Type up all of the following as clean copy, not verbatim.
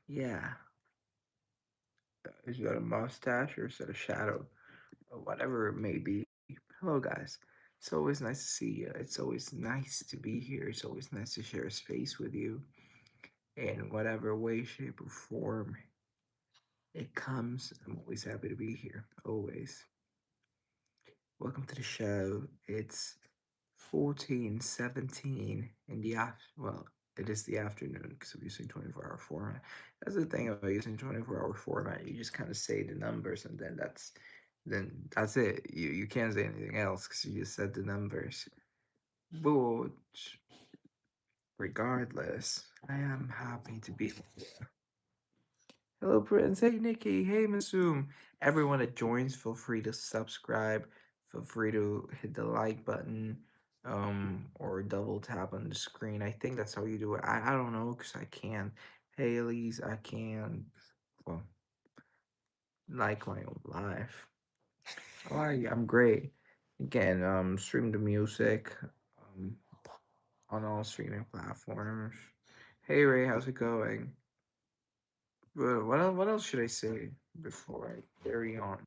Yeah. Is that a mustache or is that a shadow? Or whatever it may be. Hello, guys. It's always nice to see you. It's always nice to be here. It's always nice to share a space with you in whatever way, shape, or form it comes. I'm always happy to be here. Always. Welcome to the show. It's 14:17 in the well, it is the afternoon because I'm using 24-hour format. That's the thing about using 24-hour format. You just kind of say the numbers and then that's it. You can't say anything else because you just said the numbers. But regardless, I am happy to be here. Hello, Prince. Hey, Nikki. Hey, Masoom. Everyone that joins, feel free to subscribe. Feel free to hit the like button, or double tap on the screen. I think that's how you do it. I don't know because I can't. Haley's, I can. Well, like my own life. How are you? I'm great. Again, stream the music, um, on all streaming platforms. Hey, Ray, how's it going? What else should I say before I carry on?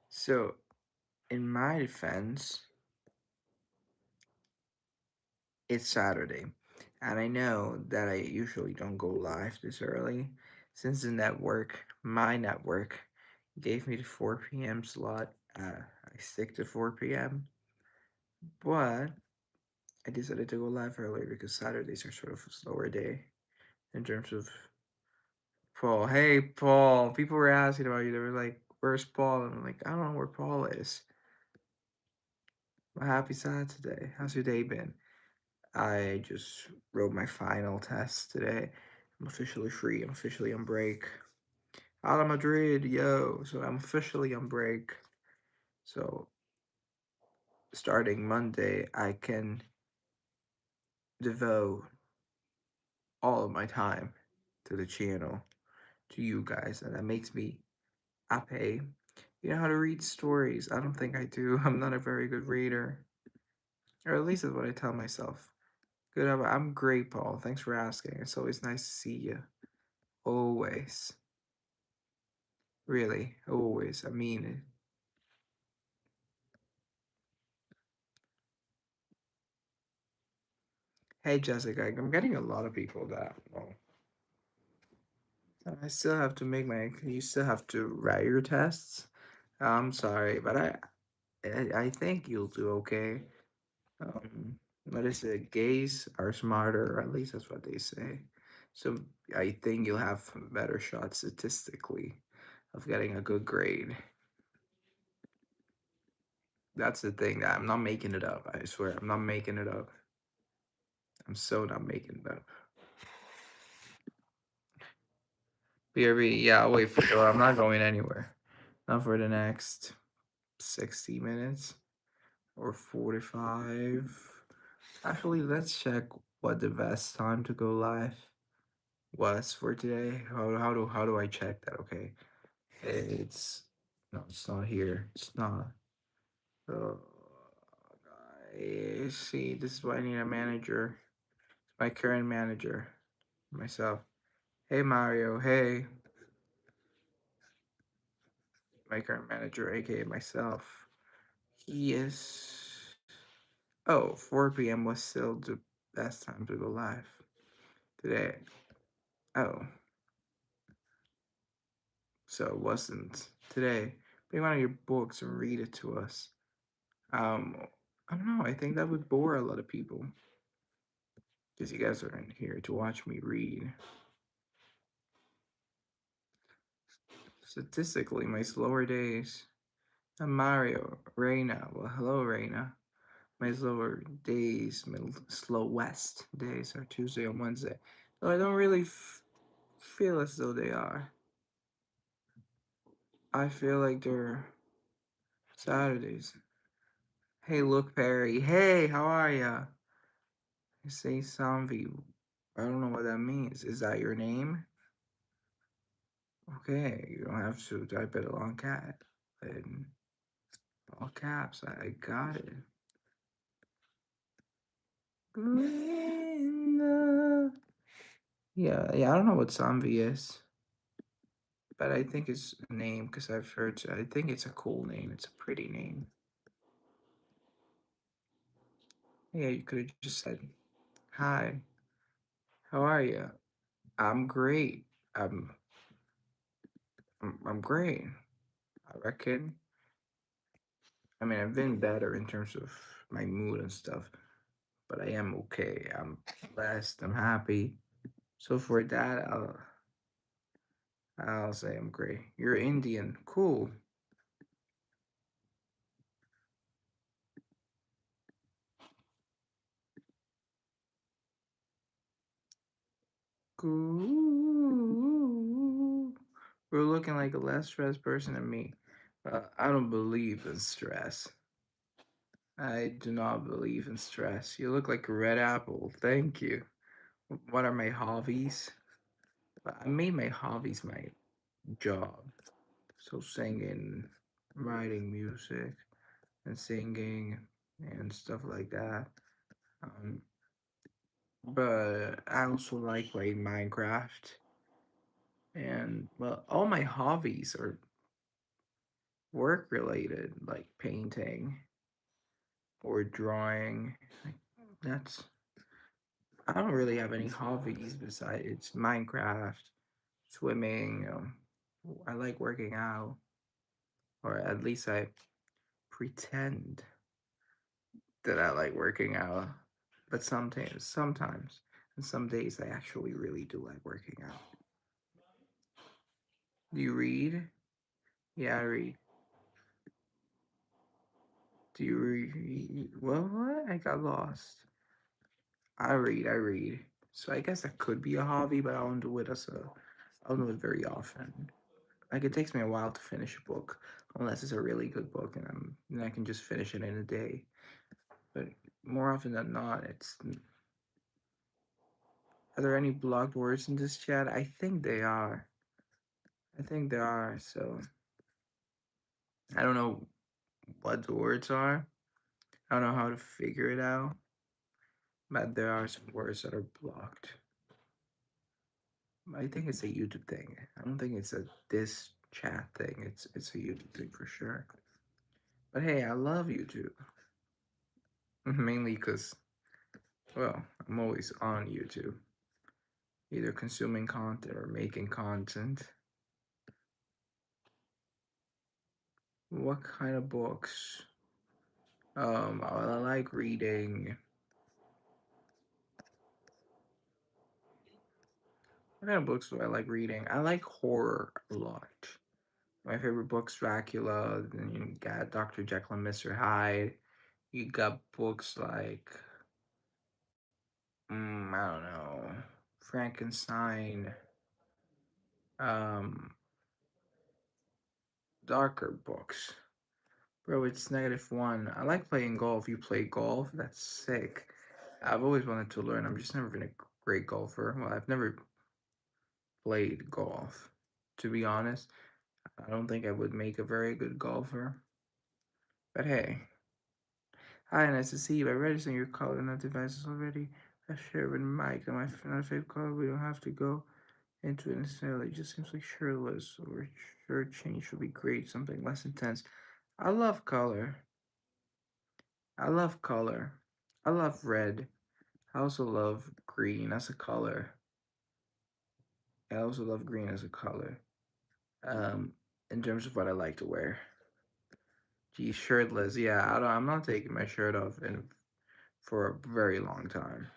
So, in my defense, it's Saturday, and I know that I usually don't go live this early since my network, gave me the 4 p.m. slot. I stick to 4 p.m., but I decided to go live earlier because Saturdays are sort of a slower day in terms of Paul. Hey, Paul. People were asking about you. They were like, "Where's Paul?" And I'm like, "I don't know where Paul is." Well, happy Saturday. How's your day been? I just wrote my final test today. I'm officially free. I'm officially on break. Out of Madrid, yo. So I'm officially on break. So starting Monday, I can devote all of my time to the channel, to you guys, and that makes me happy. You know how to read stories? I don't think I do. I'm not a very good reader, or at least that's what I tell myself. Good, I'm great, Paul. Thanks for asking. It's always nice to see you. Always. Really, always. I mean it. Hey, Jessica, I'm getting a lot of people that. Well, I still have to make my. You still have to write your tests. I'm sorry, but I think you'll do okay. What is it? Gays are smarter, or at least that's what they say. So I think you'll have a better shot statistically of getting a good grade. That's the thing that I'm not making it up. I swear, I'm not making it up. I'm so not making it up. BRB, yeah, I'll wait for you. I'm not going anywhere. Not for the next 60 minutes or 45. Actually, let's check what the best time to go live was for today. How do I check that? Okay. It's no, it's not here. It's not. Oh, guys, see, this is why I need a manager. My current manager, myself. Hey Mario. Hey, my current manager, aka myself. He is. Oh, 4 p.m. was still the best time to go live today. Oh, so it wasn't today. Bring one of your books and read it to us. Um, I don't know. I think that would bore a lot of people because you guys aren't here to watch me read. Statistically, my slower days. I'm Mario, Reina. Well, hello, Reina. My slower days, my slow west days are Tuesday and Wednesday. So I don't really feel as though they are. I feel like they're Saturdays. Hey, look, Perry. Hey, how are ya? I say Samvi. I don't know what that means. Is that your name? Okay, you don't have to type it all cat in all caps. I got it. Linda. Yeah, yeah. I don't know what zombie is, but I think it's a name because I've heard. I think it's a cool name. It's a pretty name. Yeah, you could have just said, "Hi, how are you? I'm great. I'm I'm great. I reckon. I mean, I've been better in terms of my mood and stuff, but I am okay. I'm blessed. I'm happy. So for that, I'll say I'm great. You're Indian. Cool. Cool. We're looking like a less stressed person than me. I don't believe in stress. I do not believe in stress. You look like a red apple. Thank you. What are my hobbies? I made my hobbies my job. So singing, writing music, and singing and stuff like that. Um, but I also like playing Minecraft. And well, all my hobbies are work related, like painting or drawing. Like, that's I don't really have any hobbies besides Minecraft, swimming. I like working out, or at least I pretend that I like working out. But sometimes, and some days I actually really do like working out. Do you read? Yeah, I read. Do you read? Well, what? I got lost. I read. So I guess that could be a hobby, but I don't do it I don't do it very often. Like it takes me a while to finish a book, unless it's a really good book, and I can just finish it in a day. But more often than not, it's. Are there any blocked words in this chat? I think they are. I think there are. So I don't know what the words are. I don't know how to figure it out, but there are some words that are blocked. I think it's a YouTube thing. I don't think it's a this chat thing. It's a YouTube thing for sure. But hey, I love YouTube. Mainly because, well, I'm always on YouTube, either consuming content or making content. What kind of books? I like reading. What kind of books do I like reading? I like horror a lot. My favorite book's Dracula. Then you got Dr. Jekyll and Mr. Hyde. You got books like, I don't know, Frankenstein. Um, darker books. Bro, it's -1. I like playing golf. You play golf? That's sick. I've always wanted to learn. I'm just never been a great golfer. Well, I've never played golf. To be honest, I don't think I would make a very good golfer. But hey, hi, nice to see you. By registering your call and devices already, I share with Mike that my not favorite color. We don't have to go into it necessarily. It just seems like shirtless or shirt change would be great. Something less intense. I love color. I love color. I love red. I also love green as a color. I also love green as a color. Um, in terms of what I like to wear. Gee, shirtless. Yeah, I'm not taking my shirt off for a very long time.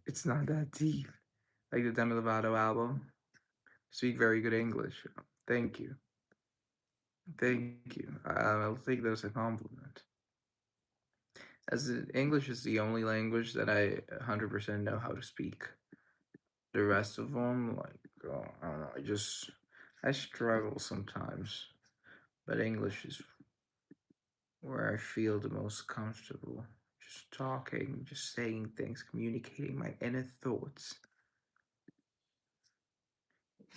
It's not that deep. Like the Demi Lovato album. Speak very good English. Thank you. Thank you. I'll take that as a compliment. English is the only language that I 100% know how to speak. The rest of them, like, oh, I don't know. I struggle sometimes. But English is where I feel the most comfortable. Just talking, just saying things, communicating my inner thoughts.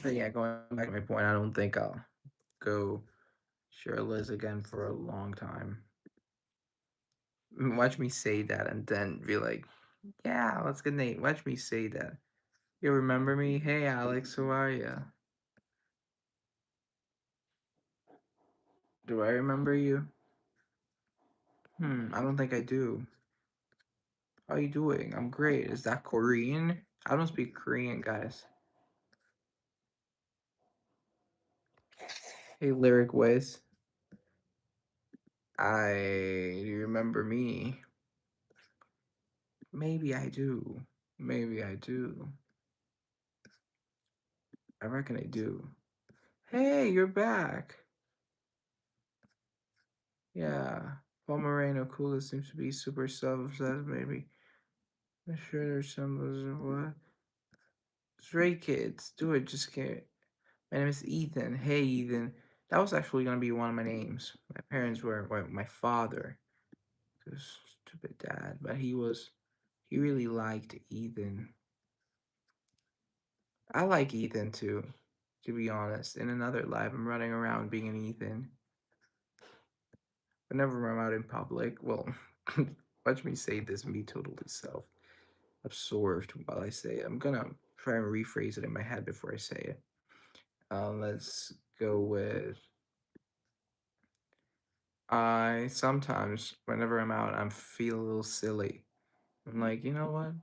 But yeah, going back to my point, I don't think I'll go shirtless again for a long time. Watch me say that and then be like, yeah, let's get Nate. Watch me say that. You remember me? Hey, Alex, how are ya? Do I remember you? I don't think I do. How you doing? I'm great. Is that Korean? I don't speak Korean, guys. Hey, Lyric Wiz. Do you remember me? Maybe I do. Maybe I do. I reckon I do. Hey, you're back. Yeah. Paul Moreno, coolest seems to be super self-obsessed, maybe. I'm sure there's some what? Stray Kids. Do it, just can't. My name is Ethan. Hey, Ethan. That was actually gonna be one of my names. My parents were well, my father, because stupid dad, but he really liked Ethan. I like Ethan too, to be honest. In another life, I'm running around being an Ethan. Whenever I'm out in public, well, watch me say this and be totally self-absorbed while I say it. I'm gonna try and rephrase it in my head before I say it. Let's go with I sometimes, whenever I'm out, I feel a little silly. I'm like, you know what?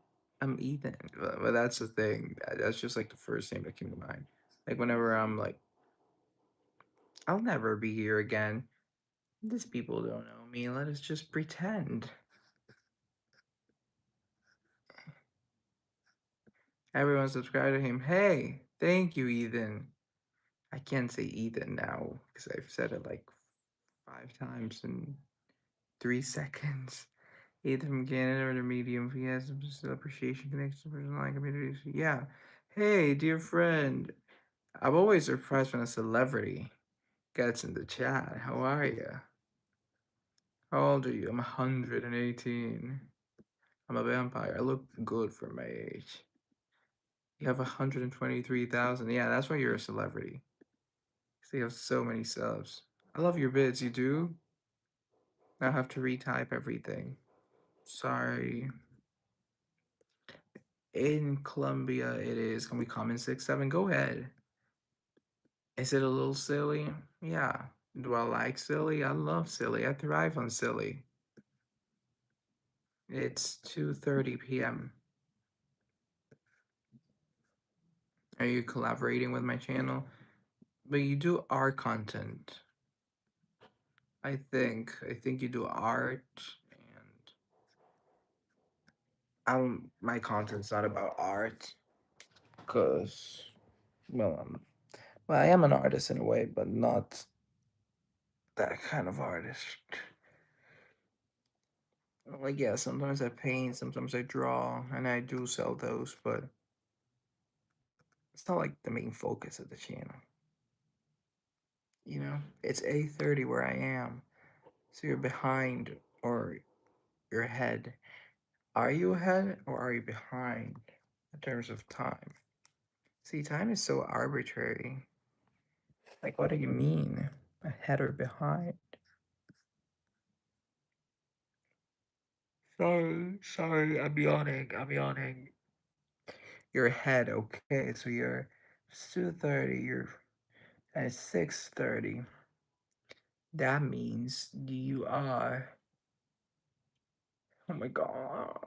I'm Ethan. But that's the thing. That's just like the first name that came to mind. Like whenever I'm like, I'll never be here again. These people don't know me. Let us just pretend. Everyone subscribe to him. Hey, thank you, Ethan. I can't say Ethan now because I've said it like 5 times in 3 seconds. Ethan from Canada or the medium. If he has some appreciation connection to personal communities. Yeah. Hey, dear friend. I'm always surprised when a celebrity gets in the chat. How are you? How old are you? I'm 118. I'm a vampire. I look good for my age. You have 123,000. Yeah, that's why you're a celebrity. 'Cause you have so many subs. I love your bits. You do? I have to retype everything. Sorry. In Colombia, it is. Can we comment 6-7? Go ahead. Is it a little silly? Yeah. Do I like silly? I love silly. I thrive on silly. It's 2:30 p.m. Are you collaborating with my channel? But you do art content. I think you do art and my content's not about art cuz well, I am an artist in a way, but not that kind of artist. Like yeah, sometimes I paint, sometimes I draw, and I do sell those, but it's not like the main focus of the channel. It's 8:30 where I am. So you're behind or you're ahead. Are you ahead or are you behind in terms of time? See, time is so arbitrary. Like, what do you mean? Ahead or behind? Sorry, I'm yawning. I'm yawning. You're ahead, okay? So you're 2:30. You're at 6:30. That means you are. Oh my god.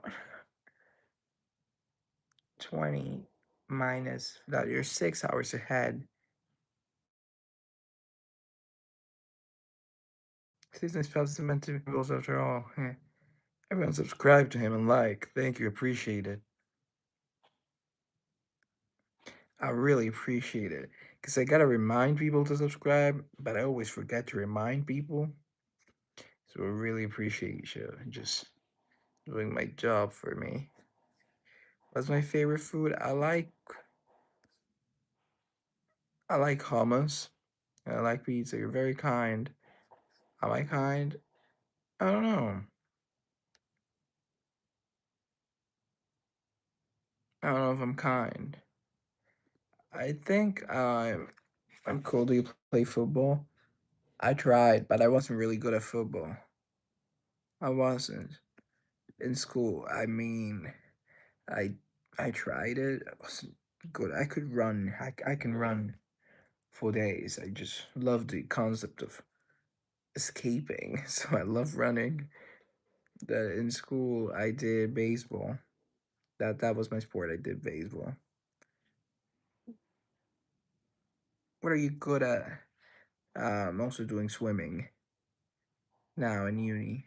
20 minus that. You're 6 hours ahead. Season spells meant to be people's after all. Everyone subscribe to him and like. Thank you. Appreciate it. I really appreciate it. Because I gotta remind people to subscribe, but I always forget to remind people. So I really appreciate you just doing my job for me. What's my favorite food? I like hummus. And I like pizza. You're very kind. Am I kind? I don't know. I don't know if I'm kind. I think I'm cool. Do you play football? I tried, but I wasn't really good at football. I wasn't in school. I mean, I I tried it. I wasn't good. I could run. I can run for days. I just love the concept of escaping. So I love running. That in school I did baseball. That was my sport. I did baseball. What are you good at? I'm also doing swimming now in uni.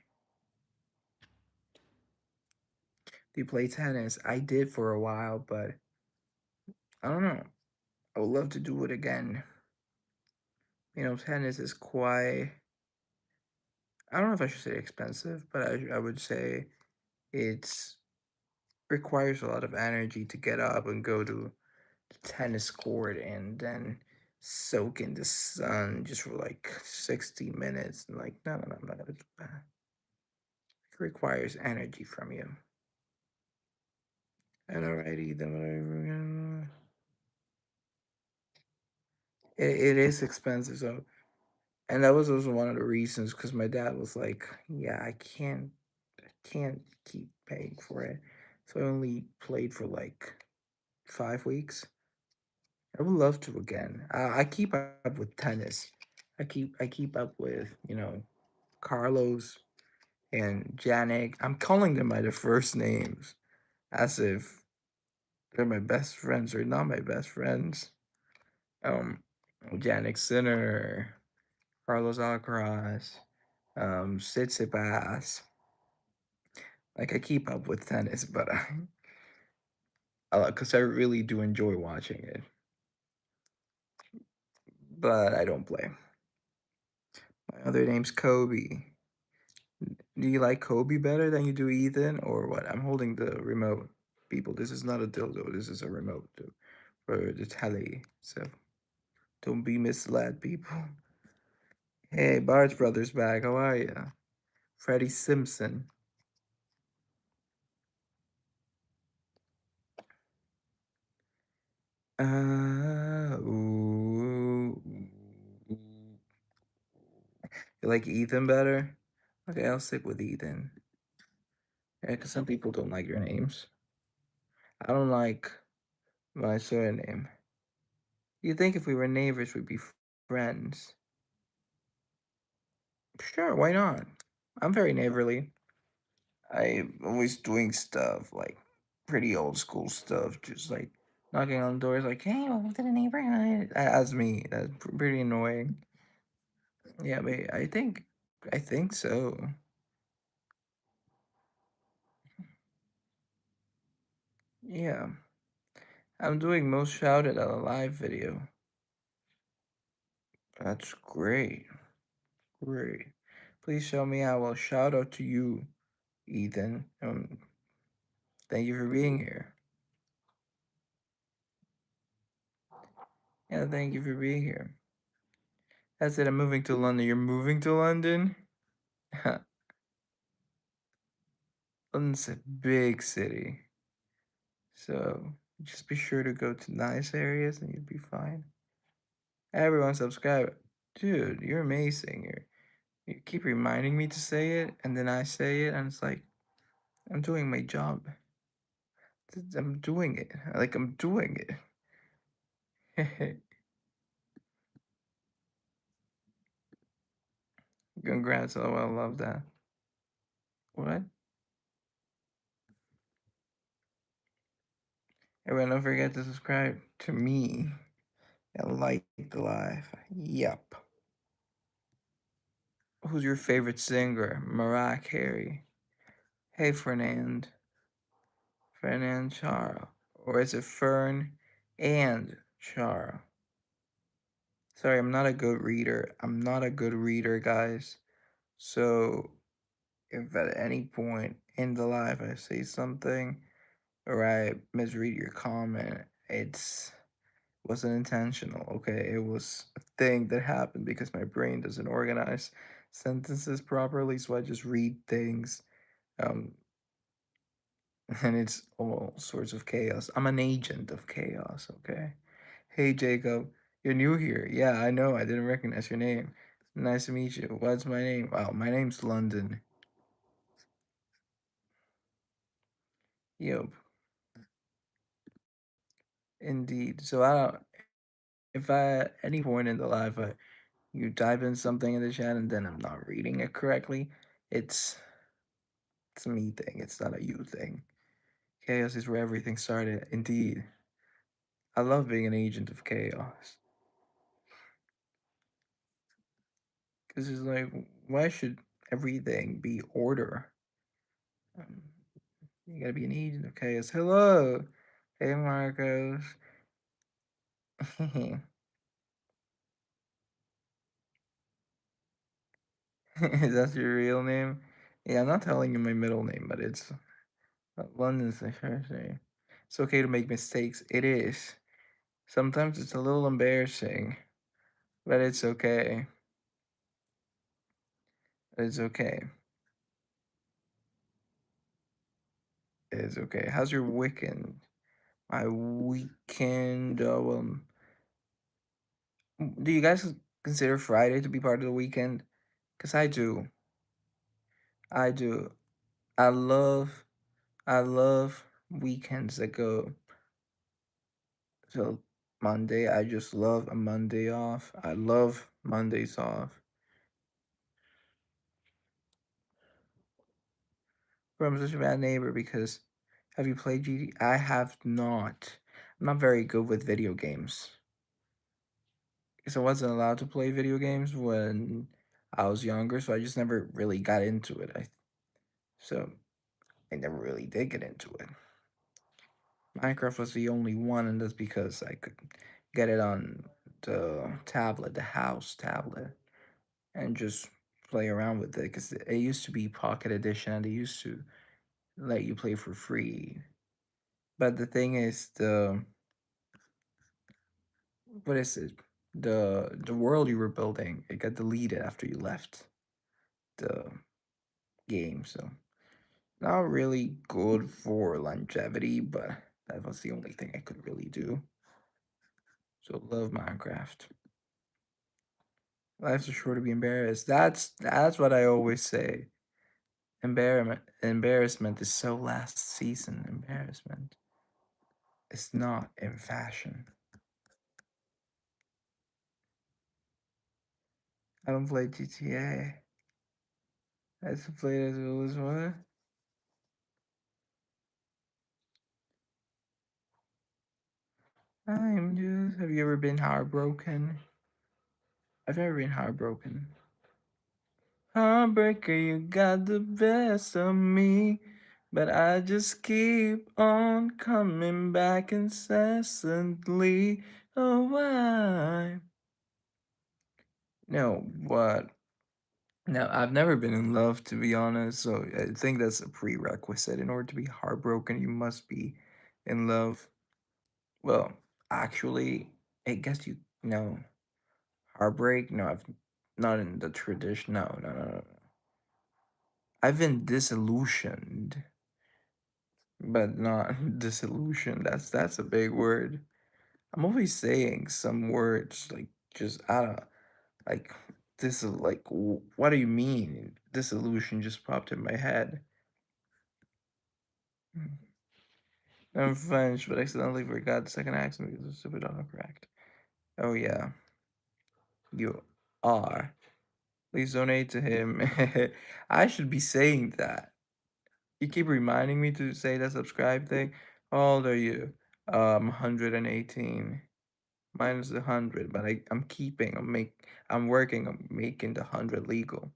Do you play tennis? I did for a while, but I don't know. I would love to do it again. Tennis is quite, I don't know if I should say expensive, but I would say it's requires a lot of energy to get up and go to the tennis court and then soak in the sun just for like 60 minutes. And like, no, no, no, I'm not gonna do that. It requires energy from you. And alrighty, then it is expensive. So, and that was also one of the reasons because my dad was like, "Yeah, I can't keep paying for it." So I only played for like 5 weeks. I would love to again. I keep up with tennis. I keep up with Carlos and Janik. I'm calling them by their first names as if they're my best friends or not my best friends. Um, Janik Sinner, Carlos Alcaraz, Tsitsipas. Like I keep up with tennis, but because I really do enjoy watching it, but I don't play. My other name's Kobe. Do you like Kobe better than you do Ethan, or what? I'm holding the remote, people. This is not a dildo. This is a remote for the telly. So don't be misled, people. Hey, Barge Brothers back. How are ya? Freddie Simpson. Ooh. You like Ethan better? Okay, I'll stick with Ethan. Yeah, because some people don't like your names. I don't like my surname. You think if we were neighbors, we'd be friends? Sure, why not? I'm very neighborly. I'm always doing stuff like pretty old school stuff, just like knocking on doors, like, "Hey, welcome to the neighborhood." That's me. That's pretty annoying. Yeah, but I think so. Yeah, I'm doing most shouted at a live video. That's great. Great. Please show me out. Well, shout out to you, Ethan. Thank you for being here. Yeah, thank you for being here. That's it. I'm moving to London. You're moving to London? London's a big city. So just be sure to go to nice areas and you'll be fine. Everyone subscribe. Dude, you're amazing. You keep reminding me to say it, and then I say it, and it's like, I'm doing my job. I'm doing it. Like, I'm doing it. Congrats. Oh, I love that. What? Everyone, don't forget to subscribe to me and like the live. Yep. Who's your favorite singer? Mariah Carey. Hey, Fernand Chara. Or is it Fern and Chara? Sorry, I'm not a good reader. I'm not a good reader, guys. So if at any point in the live I say something or I misread your comment, it's wasn't intentional, okay? It was a thing that happened because my brain doesn't organize sentences properly, so I just read things. Um, and it's all sorts of chaos. I'm an agent of chaos, okay? Hey Jacob, you're new here. Yeah, I know. I didn't recognize your name. Nice to meet you. What's my name? Wow, my name's London. Yep, indeed. So I don't. If I at any point in the life you type in something in the chat and then I'm not reading it correctly, it's it's a me thing. It's not a you thing. Chaos is where everything started. Indeed, I love being an agent of chaos because it's like, why should everything be order? Um, you gotta be an agent of chaos. Hello, hey Marcos. Is that your real name? Yeah, I'm not telling you my middle name, but it's London's the first name. It's okay to make mistakes. It is. Sometimes it's a little embarrassing, but it's okay. It's okay. It's okay. How's your weekend? My weekend. Do you guys consider Friday to be part of the weekend? Cause I do. I do. I love. I love weekends that go till Monday. I just love a Monday off. I love Mondays off. But I'm such a bad neighbor because have you played GT? I have not. I'm not very good with video games. Because I wasn't allowed to play video games when I was younger, so I just never really got into it. So I never really did get into it. Minecraft was the only one, and that's because I could get it on the tablet, the house tablet, and just play around with it. Because it used to be Pocket Edition, and they used to let you play for free. But the thing is, the what is it? The world you were building, it got deleted after you left the game. So not really good for longevity, but that was the only thing I could really do. So love Minecraft. Life's too short to be embarrassed. That's what I always say. Embarrassment is so last season. Embarrassment is not in fashion. I don't play GTA. I just play as well as what? I'm just. Have you ever been heartbroken? I've never been heartbroken. Heartbreaker, you got the best of me. But I just keep on coming back incessantly. Oh, why? No, what? No, I've never been in love, to be honest. So I think that's a prerequisite. In order to be heartbroken, you must be in love. Well, actually, I guess you know heartbreak. No, I've not in the tradition. No, no, no, no. I've been disillusioned, but not disillusioned. That's a big word. I'm always saying some words like just I don't like this is like what do you mean? Disillusion just popped in my head. I'm French, but accidentally forgot the second accent because it's stupid autocorrect. Oh yeah, you are. Please donate to him. I should be saying that. You keep reminding me to say the subscribe thing. How old are you? 118. Minus the 100, but I'm keeping. I'm working on making the 100 legal.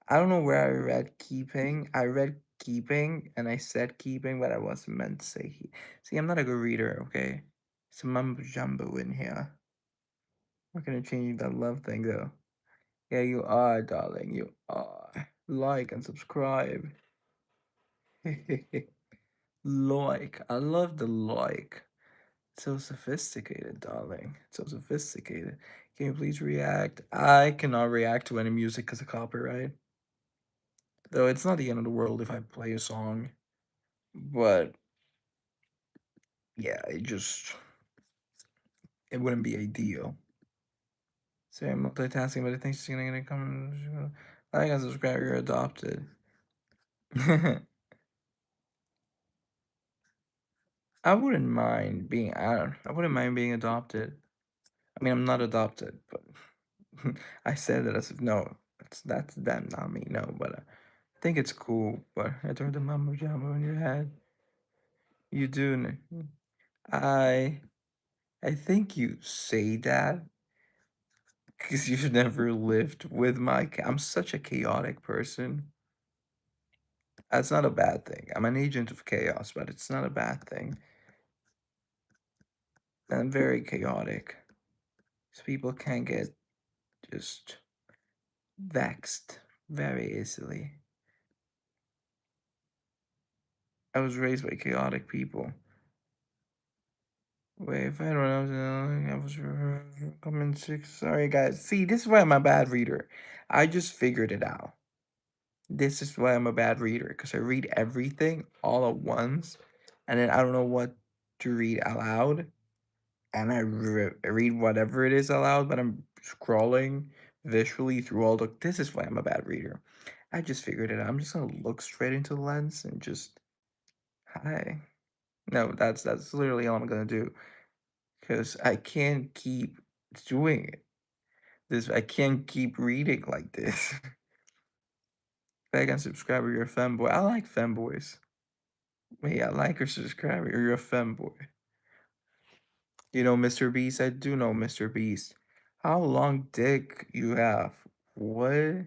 I don't know where I read keeping. I read keeping and I said keeping, but I wasn't meant to say See, I'm not a good reader, okay? It's a mumbo jumbo in here. I'm not gonna change that love thing though. Yeah, you are, darling. You are. Like and subscribe. Like. I love the like. So sophisticated, darling. So sophisticated. Can you please react? I cannot react to any music because of copyright. Though it's not the end of the world if I play a song. But yeah, it just it wouldn't be ideal. So I'm multitasking, but I think she's gonna come. I got subscribe. You're adopted. I wouldn't mind being. I wouldn't mind being adopted. I mean, I'm not adopted, but I said that as if no. That's them, not me. No, but I think it's cool. But I throw the mumbo jumbo in your head. You do. I I think you say that because you've never lived with I'm such a chaotic person. That's not a bad thing. I'm an agent of chaos, but it's not a bad thing. I'm very chaotic. So people can get just vexed very easily. I was raised by chaotic people. Wait, if I don't know, I was coming six. Sorry, guys. See, this is why I'm a bad reader. I just figured it out. This is why I'm a bad reader because I read everything all at once, and then I don't know what to read aloud, and I read whatever it is aloud, but I'm scrolling visually through all the. This is why I'm a bad reader. I just figured it out. I'm just gonna look straight into the lens and just hi. No, that's literally all I'm gonna do because I can't keep doing it. This I can't keep reading like this. Like and subscriber, you're a femboy. I like femboys. Wait, I like or subscriber, or you're a femboy. You know Mr. Beast? I do know Mr. Beast. How long dick you have? What?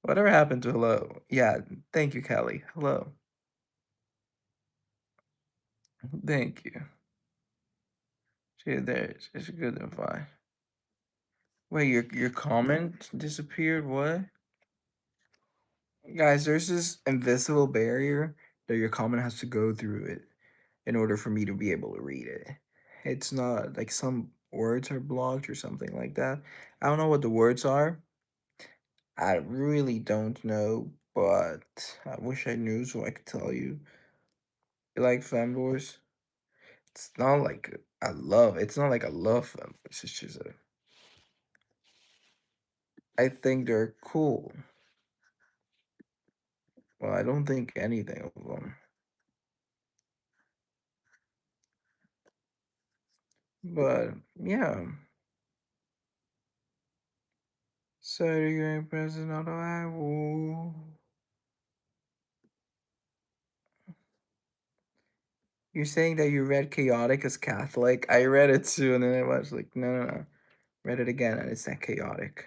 Whatever happened to hello? Yeah, thank you, Kelly. Hello. Thank you. She there. It's good and fine. Wait, your comment disappeared? What? Guys, there's this invisible barrier that your comment has to go through it in order for me to be able to read it. It's not like some words are blocked or something like that. I don't know what the words are. I really don't know, but I wish I knew so I could tell you. You like fanboys? It's not like it's not like I love fanboys. It's just I think they're cool. Well, I don't think anything of them. But yeah. So you ain't present on the Bible. You're saying that you read Chaotic as Catholic? I read it too, and then I was like, no, no, no. Read it again, and it's not chaotic.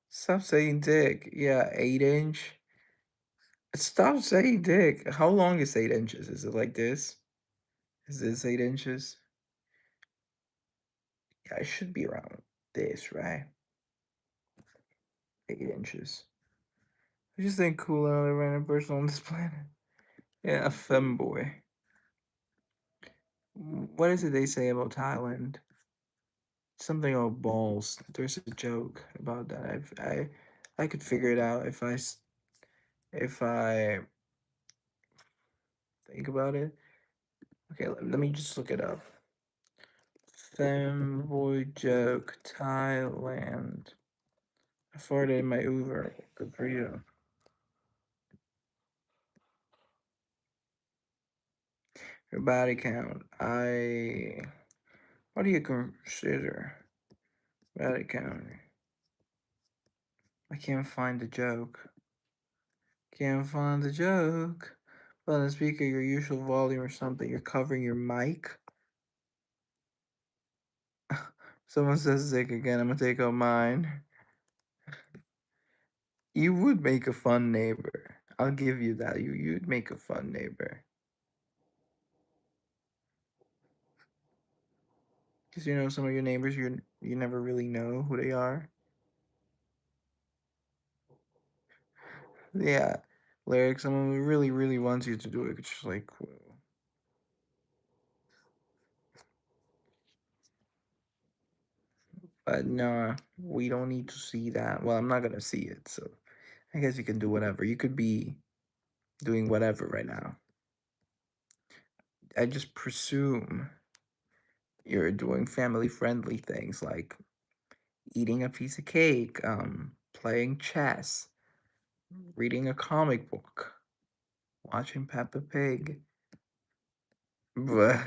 Stop saying dick. Yeah, 8 inch. Stop saying dick. How long is 8 inches? Is it like this? Is this 8 inches? Yeah, it should be around this, right? 8 inches. I just think cool another random person on this planet. Yeah, a femboy. What is it they say about Thailand? Something about balls. There's a joke about that. I could figure it out if I think about it. Okay, let me just look it up. Femboy joke, Thailand. I farted in my Uber. Good for you. Your body count. What do you consider body count? I can't find the joke. Can't find the joke. But on the speaker, your usual volume or something. You're covering your mic. Someone says sick again. I'm gonna take out mine. You would make a fun neighbor. I'll give you that. You'd make a fun neighbor. Because you know some of your neighbors you never really know who they are. Yeah. Like someone who really, really wants you to do it. It's just like but no, we don't need to see that. Well, I'm not gonna see it, so I guess you can do whatever. You could be doing whatever right now. I just presume You're doing family friendly things like eating a piece of cake, playing chess, reading a comic book, watching Peppa Pig. But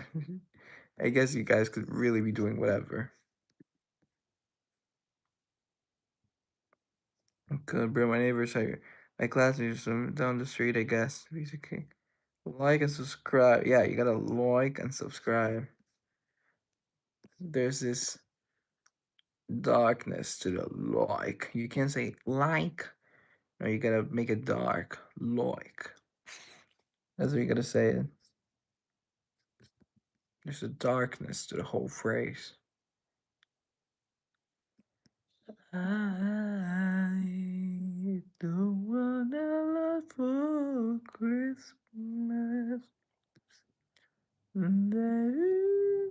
I guess you guys could really be doing whatever. Good, bro. My neighbors are my classmates from down the street, I guess. Piece of cake. Like and subscribe. Yeah, you gotta like and subscribe. There's this darkness to the like. You can't say like. No, you gotta make it dark. Like. That's what you gotta say it. There's a darkness to the whole phrase. I don't want a lot for Christmas. There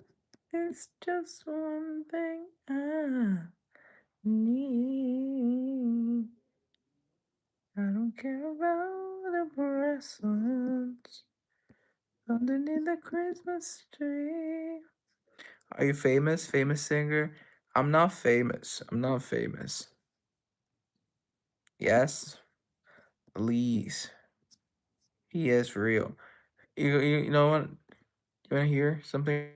is just one thing I need. I don't care about the presents underneath the Christmas tree. Are you famous? Famous singer? I'm not famous. I'm not famous. Yes, please. He is for real. You know what? You wanna hear something?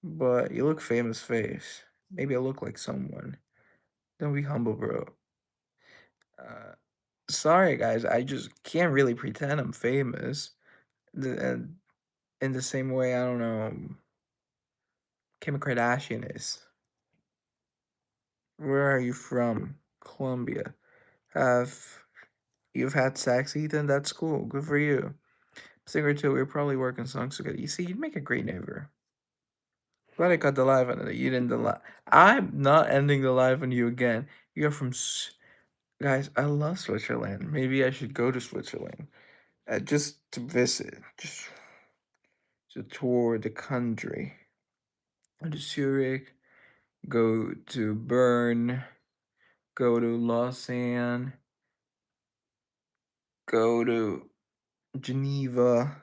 But you look famous face. Maybe I look like someone. Don't be humble, bro. Uh, sorry, guys. I just can't really pretend I'm famous. And in the same way, I don't know, Kim Kardashian is. Where are you from? Colombia. Have you've had sex, Ethan? That's cool. Good for you. Singer too. We're probably working songs together. You see, you'd make a great neighbor. Glad I cut the live on it. You didn't the live. I'm not ending the live on you again. You're from guys. I love Switzerland. Maybe I should go to Switzerland just to visit, just to tour the country. Go to Zurich, go to Bern, go to Lausanne, go to Geneva,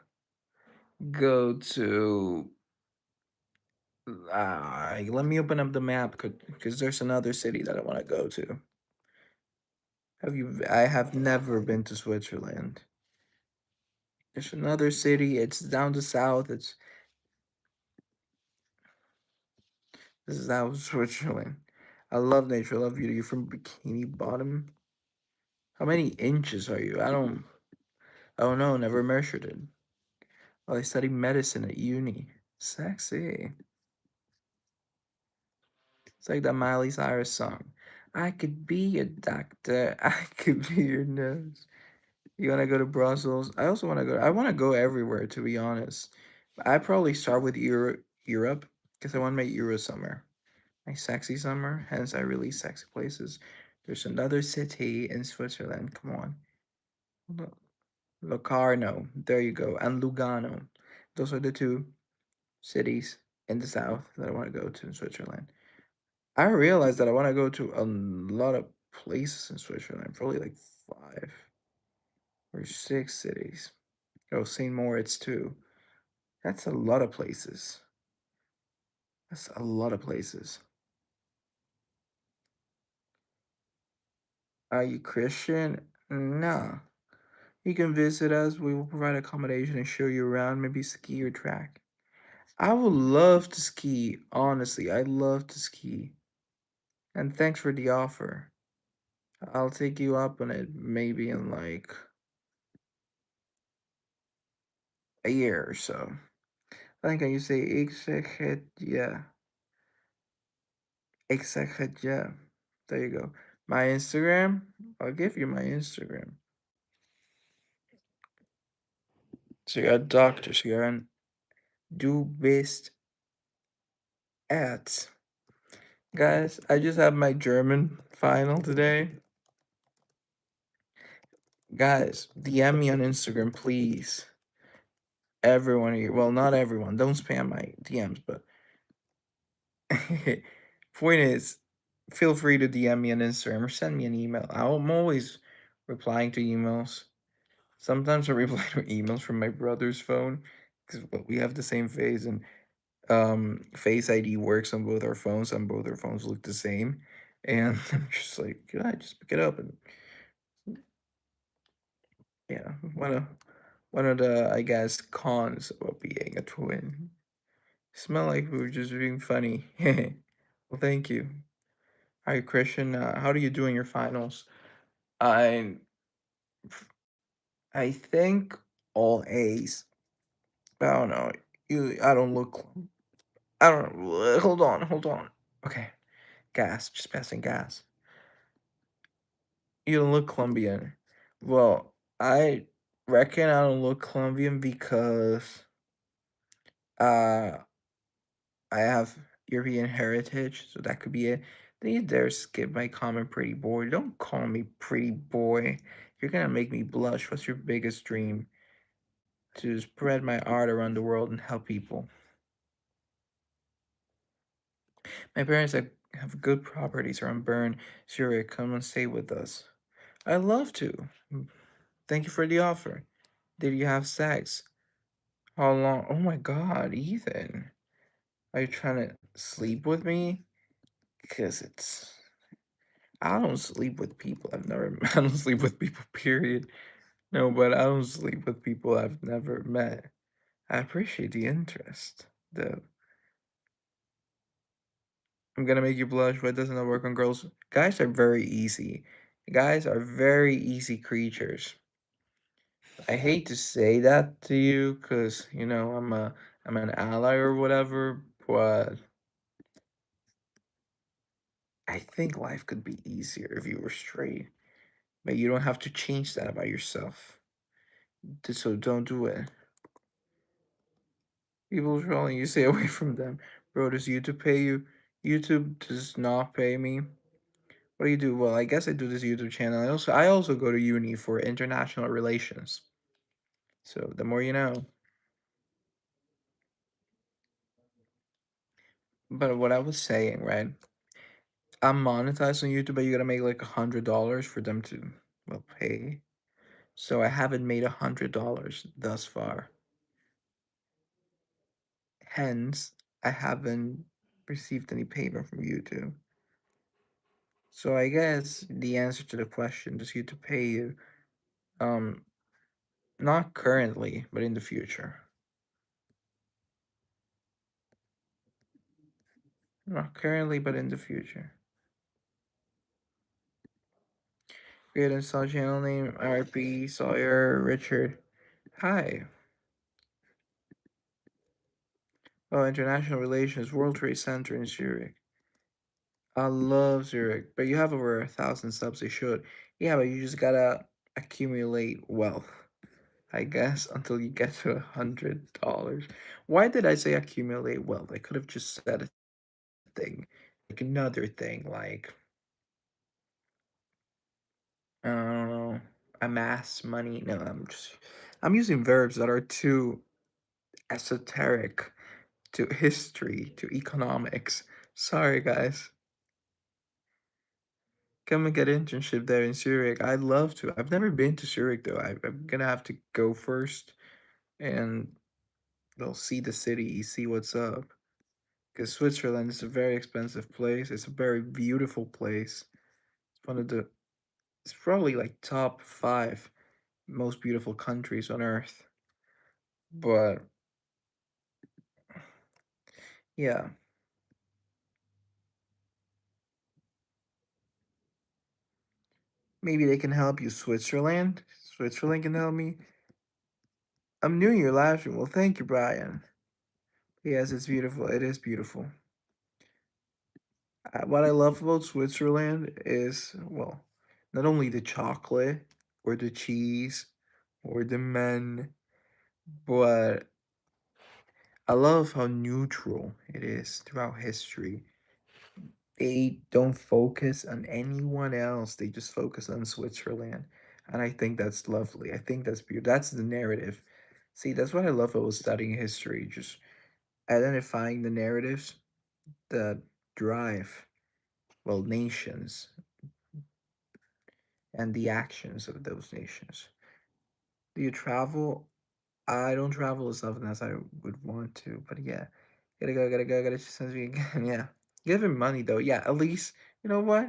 go to. Let me open up the map because there's another city that I want to go to. Have you? I have never been to Switzerland. There's another city. It's down the south. This is out of Switzerland. I love nature. I love beauty. You're from Bikini Bottom. How many inches are you? I don't. Oh no, never measured it. Well, I studied medicine at uni. Sexy. It's like that Miley Cyrus song. I could be a doctor. I could be your nose. You wanna go to Brussels? I also wanna go. I wanna go everywhere, to be honest. I probably start with Europe, because I want my Euro summer, my sexy summer. Hence, I release sexy places. There's another city in Switzerland. Come on, Locarno. There you go, and Lugano. Those are the two cities in the south that I want to go to in Switzerland. I realized that I want to go to a lot of places in Switzerland, probably like 5 or 6 cities. Oh, St. Moritz too. That's a lot of places. That's a lot of places. Are you Christian? No. You can visit us. We will provide accommodation and show you around, maybe ski or track. I would love to ski, honestly. I love to ski. And thanks for the offer. I'll take you up on it maybe in like a year or so. I think I used to say yeah. Yeah. There you go. My Instagram, I'll give you my Instagram. So you're a doctor, so you're an du bist at. Guys, I just had my German final today. Guys, DM me on Instagram, please. Everyone here. Well, not everyone. Don't spam my DMs, but point is, feel free to DM me on Instagram or send me an email. I'm always replying to emails. Sometimes I reply to emails from my brother's phone because we have the same face, and Face ID works on both our phones, and both our phones look the same. And I'm just like, "Can I just pick it up?" And yeah, one of the, I guess, cons about being a twin. Smell like we were just being funny. Well, thank you. Hi, Christian. How do you do in your finals? I I think all A's. I don't know. I don't look. I don't know. Hold on, hold on. Okay, gas. Just passing gas. You don't look Colombian. Well, I reckon I don't look Colombian because uh I have European heritage, so that could be it. Then you dare skip my comment, pretty boy. Don't call me pretty boy. You're gonna make me blush. What's your biggest dream? To spread my art around the world and help people. My parents have good properties around Bern, Zurich. Come and stay with us. I'd love to. Thank you for the offer. Did you have sex? How long? Oh my god, Ethan. Are you trying to sleep with me? Because I don't sleep with people I've never I don't sleep with people, period. No, but I don't sleep with people I've never met. I appreciate the interest. The I'm gonna make you blush, but it doesn't work on girls. Guys are very easy. Guys are very easy creatures. I hate to say that to you because I'm an ally or whatever, but I think life could be easier if you were straight. But you don't have to change that about yourself. So don't do it. People trolling you, stay away from them. Bro, does YouTube pay you? YouTube does not pay me. What do you do? Well, I guess I do this YouTube channel. I also go to uni for international relations. So the more you know. But what I was saying, right? I'm monetized on YouTube, but you gotta make like $100 for them to pay. So I haven't made $100 thus far. Hence, I haven't received any payment from YouTube. So I guess the answer to the question, does YouTube pay you? Um, Not currently, but in the future. Not currently, but in the future. Create and install channel name RP Sawyer Richard. Hi. Oh, International Relations World Trade Center in Zurich. I love Zurich, but you have over 1,000 subs. They should. Yeah, but you just gotta accumulate wealth, I guess, until you get to $100. Why did I say accumulate wealth? I could have just said a thing, like another thing, like I don't know, amass money. No, I'm using verbs that are too esoteric to history, to economics. Sorry, guys. Come and get internship there in Zurich. I'd love to. I've never been to Zurich though. I'm gonna have to go first and they'll see the city, see what's up. Because Switzerland is a very expensive place. It's a very beautiful place. It's one of the. It's probably like top five most beautiful countries on earth. But yeah, maybe they can help you. Switzerland. Switzerland can help me. I'm new in your live stream. Well, thank you, Brian. Yes, it's beautiful. It is beautiful. What I love about Switzerland is, well, not only the chocolate or the cheese or the men, but I love how neutral it is throughout history. They don't focus on anyone else, they just focus on Switzerland. And I think that's lovely. I think that's beautiful. That's the narrative. See, that's what I love about studying history, just identifying the narratives that drive, well, nations and the actions of those nations. Do you travel? I don't travel as often as I would want to, but yeah, Gotta go, gotta go, gotta send me again. Yeah. Give him money though. Yeah, at least you know what?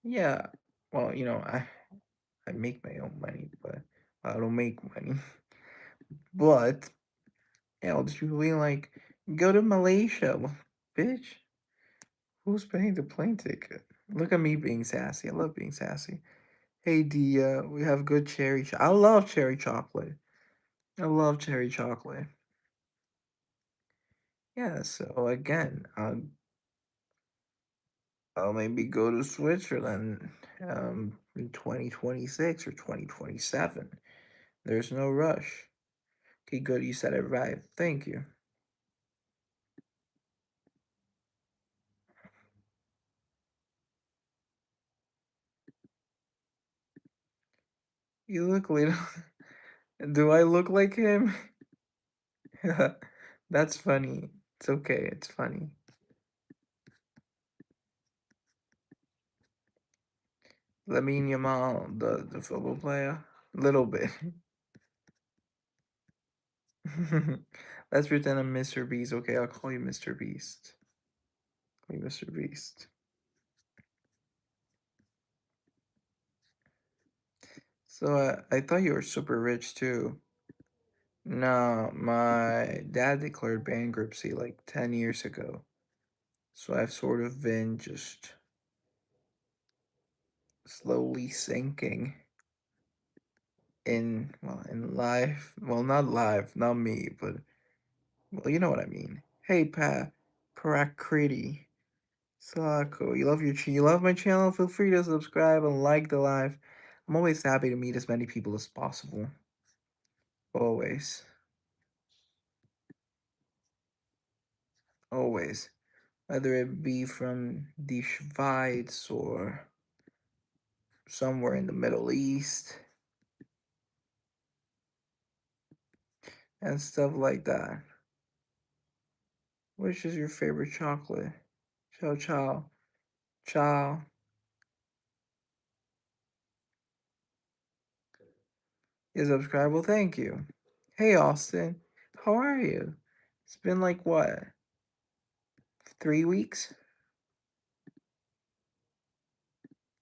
Yeah. Well, I make my own money, but I don't make money. But yeah, all these people being like, go to Malaysia. Well, bitch, who's paying the plane ticket? Look at me being sassy. I love being sassy. Hey Dia, we have good I love cherry chocolate. I love cherry chocolate. Yeah, so again, I'll maybe go to Switzerland in 2026 or 2027. There's no rush. Okay, good, you said it right. Thank you. You look little. Do I look like him? That's funny. It's okay, it's funny. Lamine Yamal, the football player? Little bit. Let's pretend I'm Mr. Beast. Okay, I'll call you Mr. Beast. Call you Mr. Beast. So I thought you were super rich too. No, my dad declared bankruptcy like 10 years ago. So I've sort of been just slowly sinking in life. Well, not life, not me, but well, you know what I mean. Hey, Prakriti. Sako, you love my channel? Feel free to subscribe and like the live. I'm always happy to meet as many people as possible. Always. Always. Whether it be from the Schweiz or somewhere in the Middle East and stuff like that. Which is your favorite chocolate? Ciao, ciao. Ciao. You subscribe? Well, thank you. Hey, Austin. How are you? It's been like what? 3 weeks?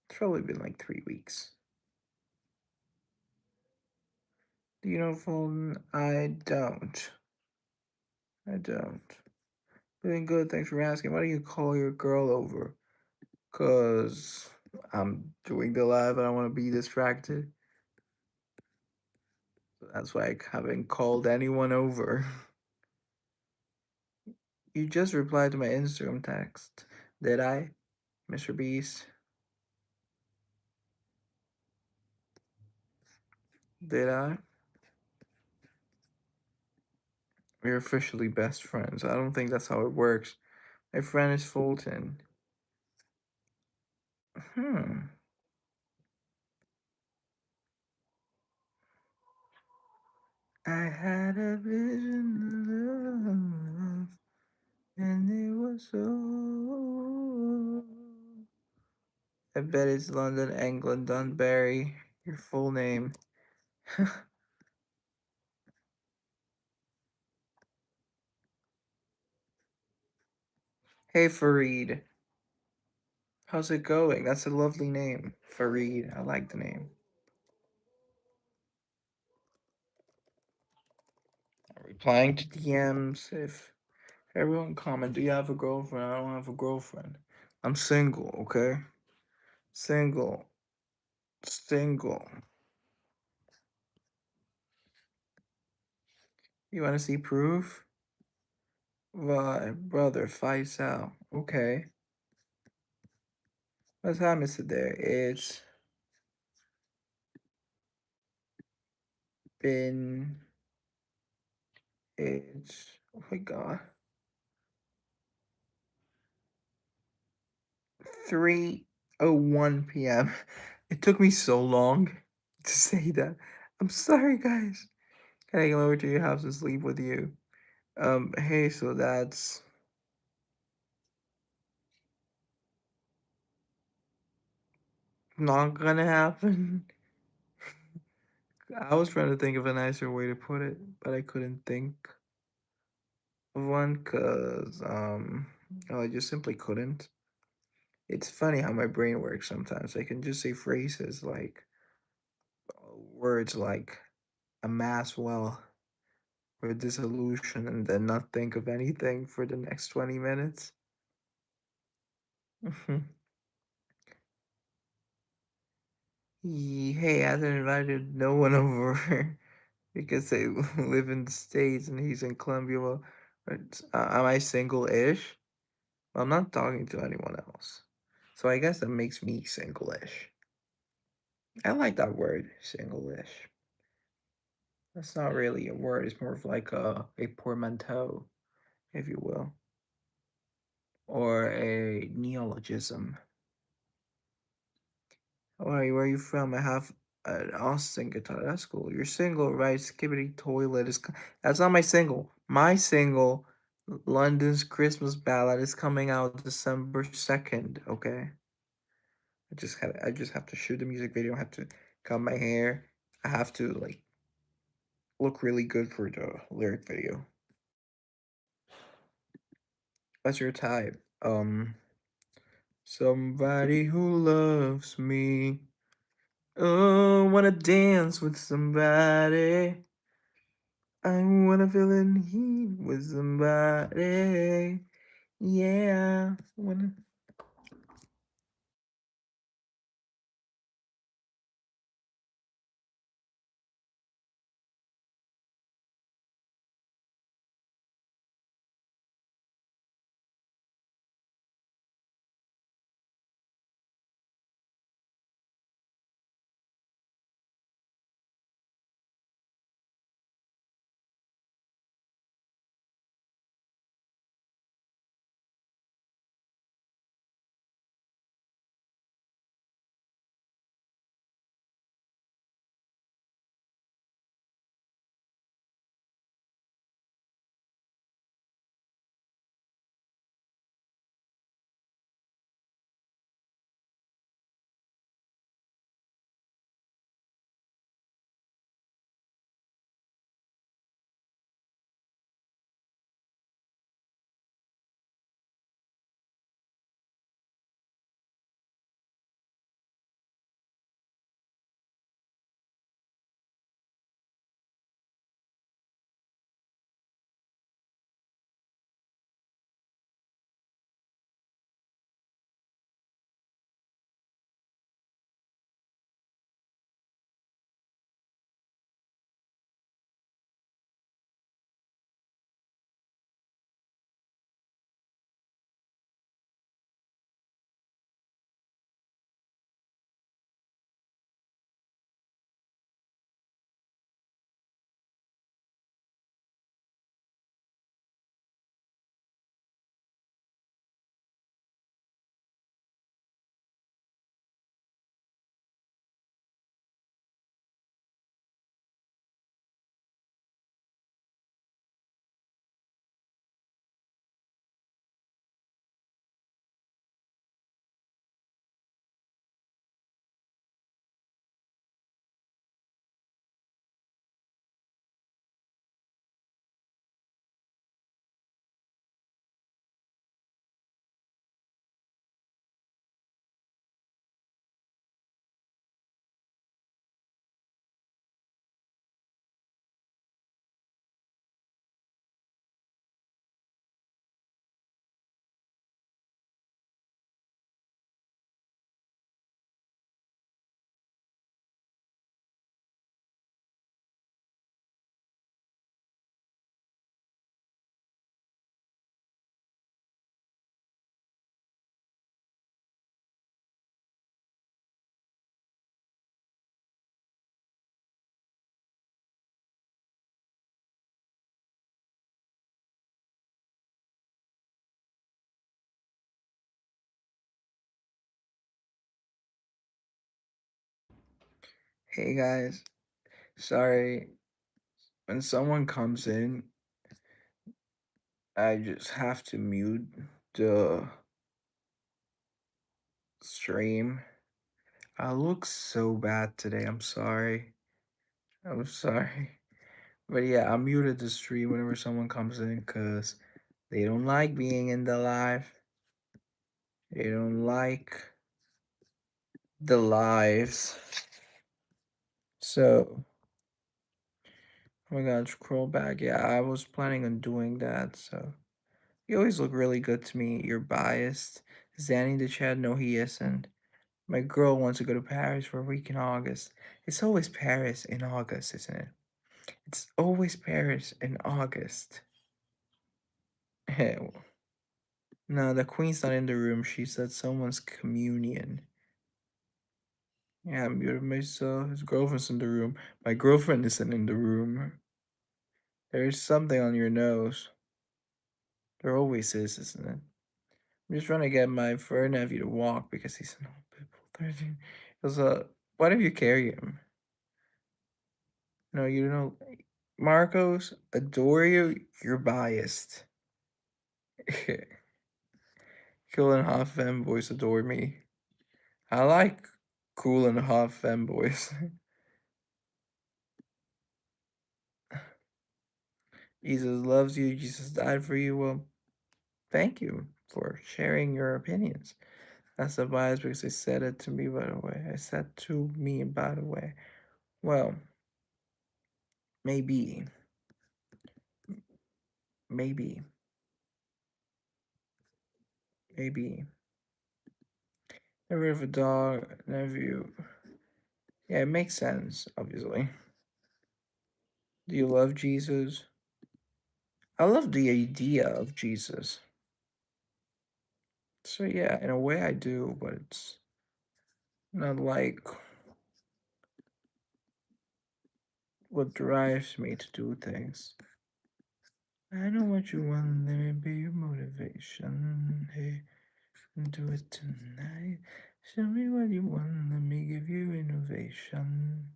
It's probably been like 3 weeks. Do you know phone? I don't. I don't. Doing good, thanks for asking. Why don't you call your girl over? Cause I'm doing the live and I want to be distracted. That's why I haven't called anyone over. You just replied to my Instagram text. Did I, Mr. Beast? Did I? We're officially best friends. I don't think that's how it works. My friend is Fulton. Hmm. I had a vision of love, and it was so. I bet it's London, England, Dunbury. Your full name. Hey, Farid. How's it going? That's a lovely name. Farid. I like the name. Replying to DMs. If everyone comment, do you have a girlfriend? I don't have a girlfriend. I'm single, okay? Single. Single. You want to see proof? My brother fights out. Okay. What time is it there? Been. It's. Oh my god. 3:01 p.m. It took me so long to say that. I'm sorry, guys. Can I come over to your house and sleep with you? Hey, so that's not gonna happen. I was trying to think of a nicer way to put it, but I couldn't think. one because I just simply couldn't. It's funny how my brain works sometimes. I can just say phrases like words like amass well or dissolution and then not think of anything for the next 20 minutes. Hey, hasn't invited no one over because they live in the States and he's in Colombia. Well, am I single-ish? Well, I'm not talking to anyone else. So I guess that makes me single-ish. I like that word, single-ish. That's not really a word. It's more of like a portmanteau, if you will, or a neologism. Where are you from? I have an Austin guitar. That's cool. You're single, right? Skibbity toilet is. That's not my single. My single, London's Christmas Ballad, is coming out December 2nd. Okay. I just have to shoot the music video. I have to cut my hair. I have to like look really good for the lyric video. What's your type? Somebody who loves me. Oh, wanna dance with somebody. I wanna feel in heat with somebody. Yeah. Wanna... Hey guys, sorry. When someone comes in, I just have to mute the stream. I look so bad today. I'm sorry. I'm sorry. But yeah, I muted the stream whenever someone comes in because They don't like being in the life. They don't like the lives. So, oh my god, scroll back. Yeah, I was planning on doing that. So, you always look really good to me. You're biased. Zanny the Chad, no, he isn't. My girl wants to go to Paris for a week in August. It's always Paris in August, isn't it? It's always Paris in August. No, the queen's not in the room. She's at someone's communion. Yeah, I muted myself. His girlfriend's in the room. My girlfriend isn't in the room. There's something on your nose. There always is, isn't it? I'm just trying to get my fur nephew to walk because he's an old people 13. Because, what if you carry him? No, you know, Marcos, adore you. You're biased. Cool and hot femboys adore me. I like cool and hot femboys. Jesus loves you. Jesus died for you. Well, thank you for sharing your opinions. That's a bias because they said it to me, by the way. I said to me, by the way. Well, maybe, maybe, maybe. Never heard of a dog, nephew. Yeah, it makes sense, obviously. Do you love Jesus? I love the idea of Jesus. So yeah, in a way I do, but it's not like what drives me to do things. I know what you want, let me be your motivation. Hey, do it tonight. Show me what you want, let me give you innovation.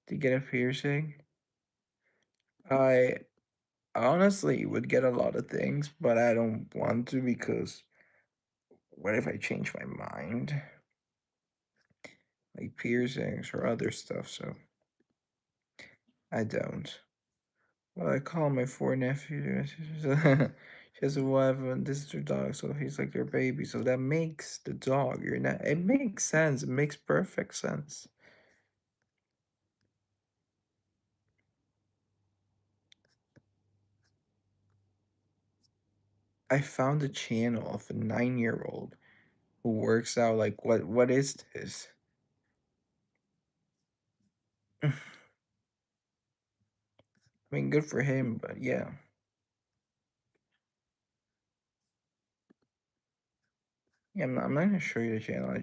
To get a piercing, I honestly would get a lot of things, but I don't want to because what if I change my mind? Like piercings or other stuff, so I don't. Well, I call my four nephews. She has a wife and this is her dog, so he's like their baby. So that makes the dog. You're not. It makes sense. It makes perfect sense. I found a channel of a 9-year-old who works out. Like, what is this? I mean, good for him, but yeah. Yeah, I'm not gonna show you the channel.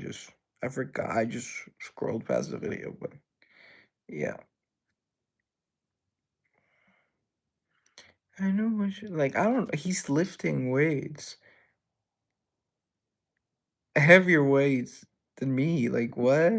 I forgot. I just scrolled past the video, but yeah. I know what you like. I don't. He's lifting weights, heavier weights than me. Like what?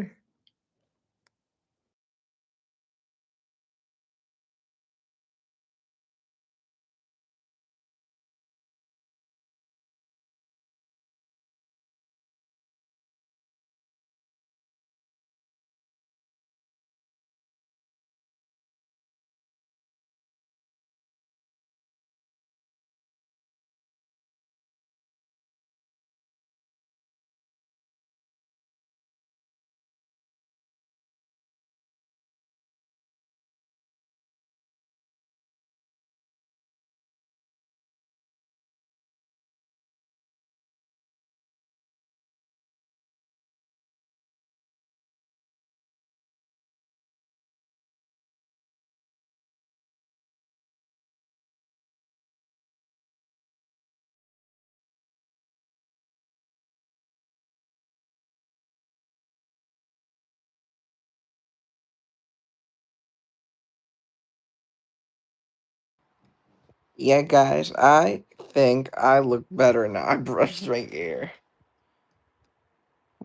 Yeah, guys, I think I look better now. I brushed my hair.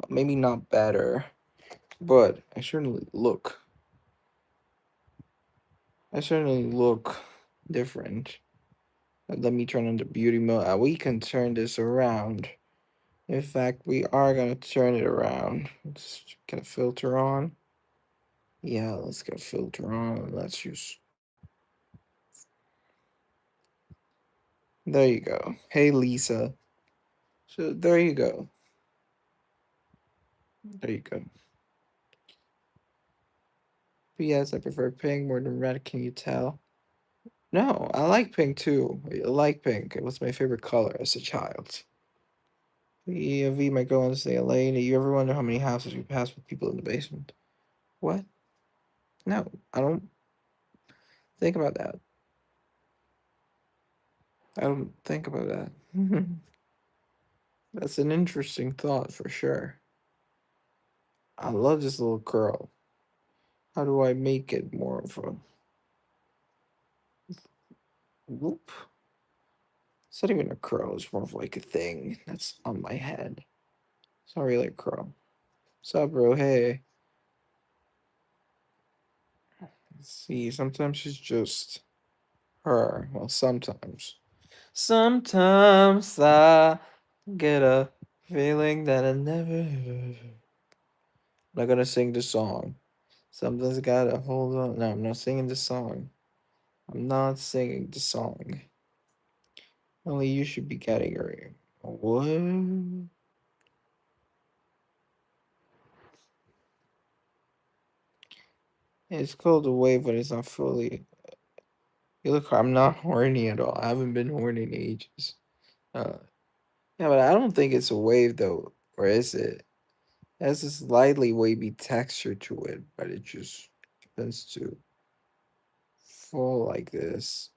Maybe not better, but I certainly look. I certainly look different. Let me turn on the beauty mode. We can turn this around. In fact, we are gonna turn it around. Let's get a filter on. Yeah, let's get a filter on. Let's use. There you go. Hey, Lisa. So there you go. There you go. But yes, I prefer pink more than red. Can you tell? No, I like pink too. I like pink. It was my favorite color as a child. V might go on to say LA. Do you ever wonder how many houses we pass with people in the basement? What? No, I don't think about that. I don't think about that. That's an interesting thought for sure. I love this little curl. How do I make it more of a whoop? It's not even a curl, it's more of like a thing that's on my head. It's not really a curl. What's up, bro? Hey. See, sometimes she's just her. Well, sometimes. Sometimes I get a feeling that I never. I'm not gonna sing the song. Something's gotta hold on. No, I'm not singing the song. I'm not singing the song. Only you should be getting her. What? It's called a wave, but it's not fully. You look, I'm not horny at all. I haven't been horny in ages. Uh, yeah, but I don't think it's a wave though, or is it? It has a slightly wavy texture to it, but it just tends to fall like this.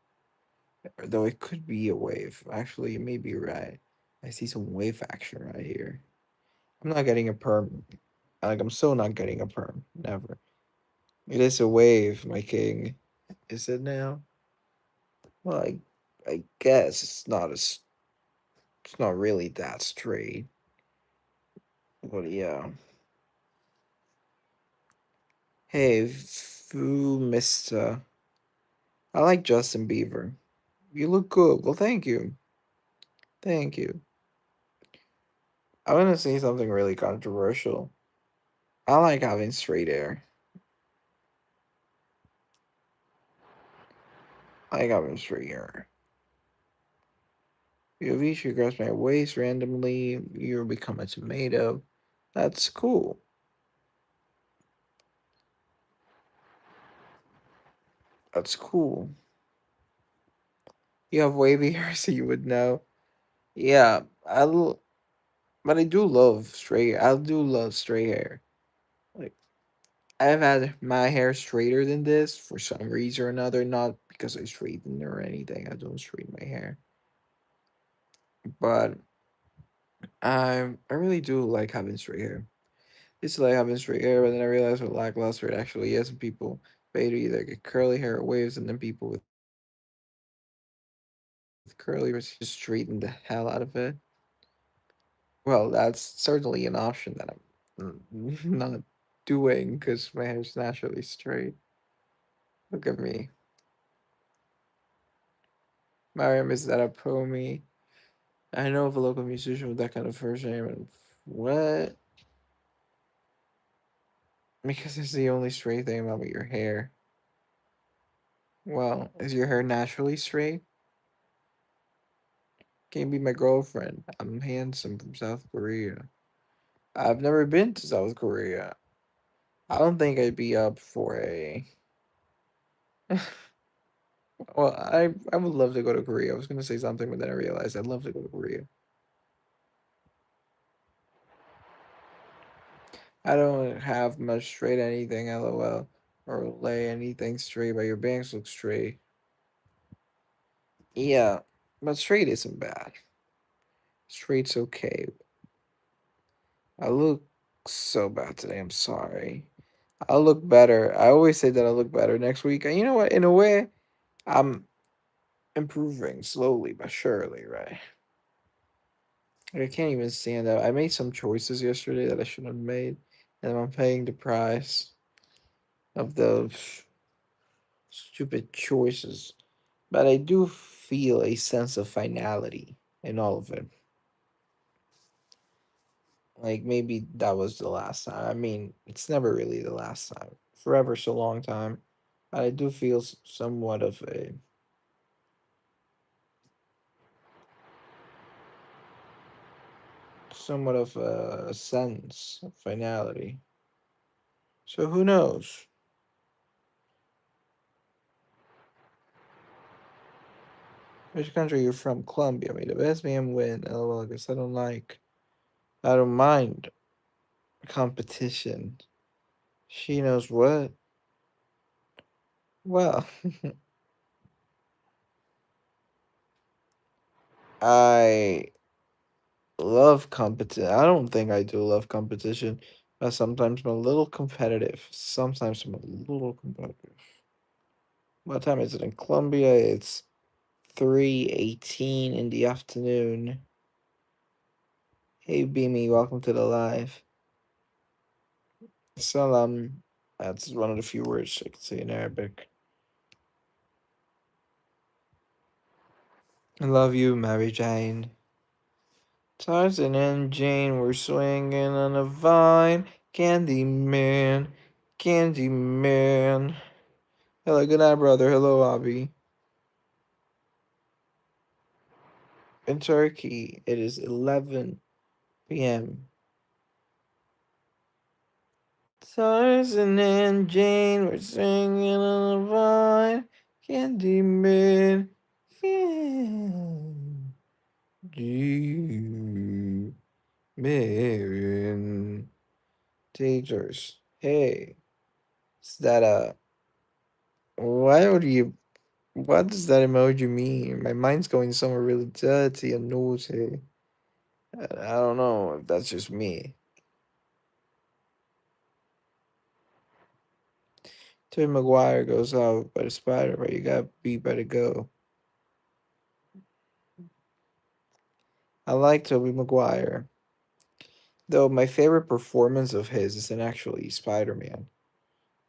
Though it could be a wave. Actually, you may be right. I see some wave action right here. I'm not getting a perm. Like I'm so not getting a perm. Never. It is a wave, my king. Is it now? Well, I guess it's not as it's not really that straight. But yeah. Hey, Fu Mister. I like Justin Bieber. You look good. Well, thank you. Thank you. I want to say something really controversial. I like having straight hair. I like having straight hair. You reach, you grasp my waist randomly. You become a tomato. That's cool. That's cool. You have wavy hair, so you would know. Yeah, but I do love straight. I do love straight hair. Like I've had my hair straighter than this for some reason or another, not because I straighten or anything. I don't straighten my hair, but I really do like having straight hair. It's like having straight hair, but then I realized what lackluster it actually is, and people pay to either get curly hair or waves, and then people with curly hair just straighten the hell out of it. Well, that's certainly an option that not doing because my hair's naturally straight. Look at me. Mariam, is that a pony? I know of a local musician with that kind of first name. And what? Because it's the only straight thing about your hair. Well, is your hair naturally straight? Can you be my girlfriend? I'm handsome from South Korea. I've never been to South Korea. I don't think I'd be up for a. Well, I would love to go to Korea. I was gonna say something, but then I realized I'd love to go to Korea. I don't have much straight anything, lol, or lay anything straight, but your bangs look straight. Yeah, but straight isn't bad. Straight's okay. I look so bad today. I'm sorry. I'll look better. I always say that I'll look better next week. And you know what? In a way, I'm improving slowly but surely, right? I can't even stand up. I made some choices yesterday that I shouldn't have made, and I'm paying the price of those stupid choices. But I do feel a sense of finality in all of it. Like maybe that was the last time. I mean, it's never really the last time. Forever so long time. But I do feel somewhat of a somewhat of a sense of finality. So who knows? Which country you're from? Colombia. May the best man win. LOL, because I don't mind competition. She knows what? Well, I love competition. I don't think I do love competition. Sometimes I'm a little competitive. Sometimes I'm a little competitive. What time is it in Colombia? It's 3:18 in the afternoon. Hey Beamy, welcome to the live. Salam. That's one of the few words I can say in Arabic. I love you, Mary Jane. Tarzan and Jane were swinging on a vine. Candy man, Candy man. Hello, good night, brother. Hello, Abby. In Turkey, it is 11 p.m. Tarzan and Jane were singing on a vine. Candy man, Candy man. Teachers, hey, is that a? Why would you? What does that emoji mean? My mind's going somewhere really dirty and naughty. I don't know if that's just me. Tobey Maguire goes out by the spider, but you got beat by the go. I like Tobey Maguire, though my favorite performance of his isn't actually Spider-Man.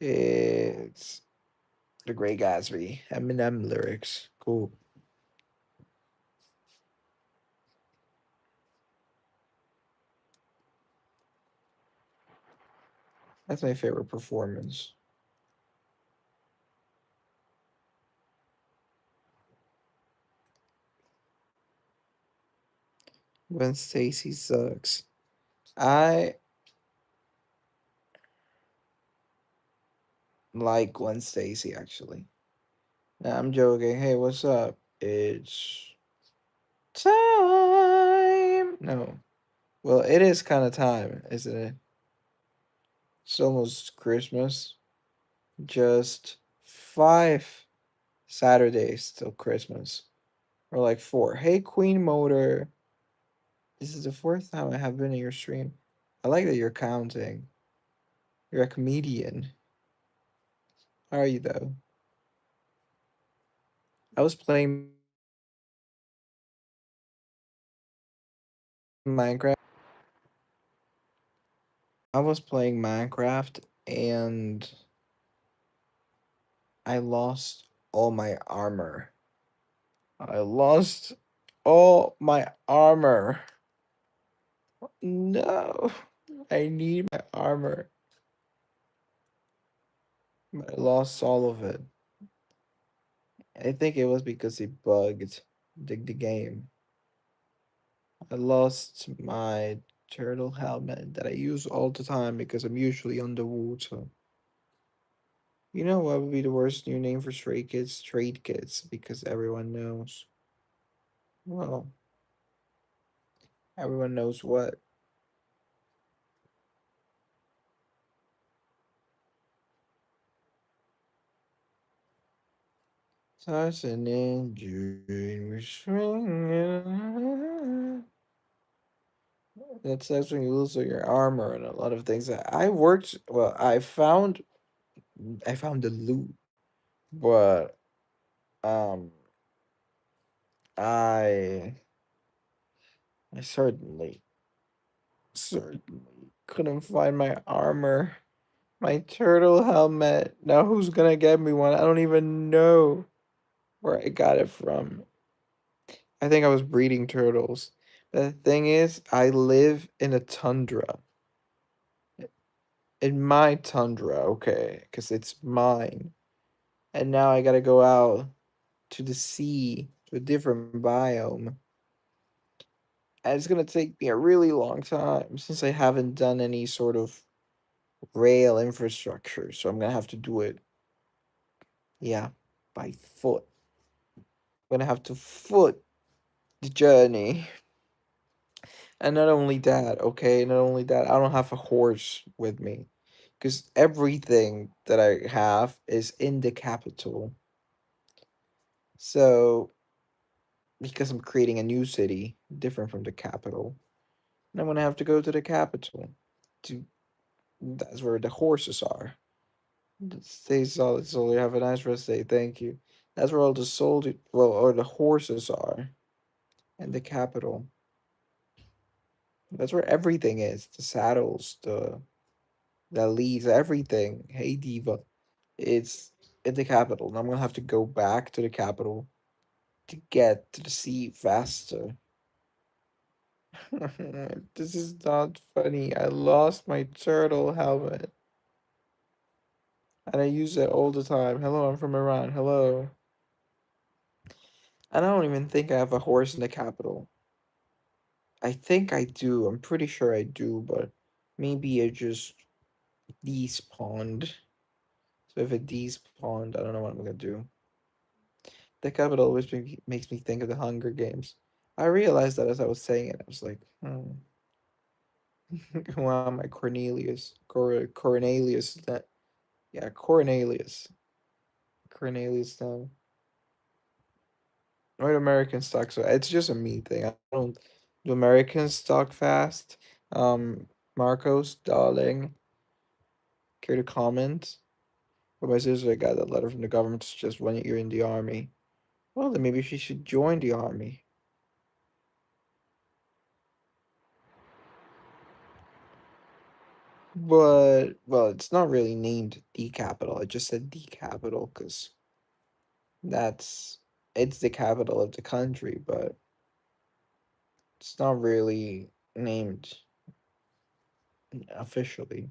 It's The Great Gatsby, Eminem lyrics. Cool. That's my favorite performance. When Stacy sucks. I like Gwen Stacy actually. Nah, I'm joking. Hey, what's up? It's time. No. Well, it is kind of time, isn't it? It's almost Christmas. Just 5 Saturdays till Christmas. Or like 4. Hey, Queen Motor. This is the fourth time I have been in your stream. I like that you're counting. You're a comedian. How are you, though? I was playing Minecraft. I was playing Minecraft and I lost all my armor. I lost all my armor. No, I need my armor. But I lost all of it. I think it was because it bugged the game. I lost my turtle helmet that I use all the time because I'm usually underwater. You know what would be the worst new name for Stray Kids? Trade Kids, because everyone knows. Well, everyone knows what. Tyson and Jane were swinging. That sucks when you lose all your armor and a lot of things. I worked. Well, I found the loot, but um, I I certainly couldn't find my armor, my turtle helmet. Now who's gonna get me one? I don't even know where I got it from. I think I was breeding turtles. The thing is, I live in a tundra. In my tundra, okay, because it's mine. And now I gotta go out to the sea, to a different biome. And it's gonna take me a really long time since I haven't done any sort of rail infrastructure. So I'm gonna have to do it, yeah, by foot. I'm gonna have to foot the journey. And not only that, okay, not only that, I don't have a horse with me. Because everything that I have is in the capital. So, because I'm creating a new city, different from the capital, and I'm gonna have to go to the capital. To That's where the horses are. Stay solid, soldier. Have a nice rest day. Thank you. That's where all the soldier, well, or the horses are, and the capital. That's where everything is. The saddles, the leads, everything. Hey, Diva. It's in the capital. And I'm gonna have to go back to the capital to get to the sea faster. This is not funny. I lost my turtle helmet. And I use it all the time. Hello, I'm from Iran. Hello. And I don't even think I have a horse in the capital. I think I do. I'm pretty sure I do, but maybe it just despawned. So if it despawned, I don't know what I'm gonna do. The capital always makes me think of the Hunger Games. I realized that as I was saying it. I was like, who am I? Cornelius. Cornelius. That, yeah, Cornelius. Cornelius. Right, Americans talk so it's just a me thing. I don't do Americans talk fast. Marcos, darling, care to comment? But my sister got that letter from the government to suggest when you're in the army. Well, then maybe she should join the army. But well, it's not really named the capital. I just said the capital because that's it's the capital of the country, but it's not really named officially.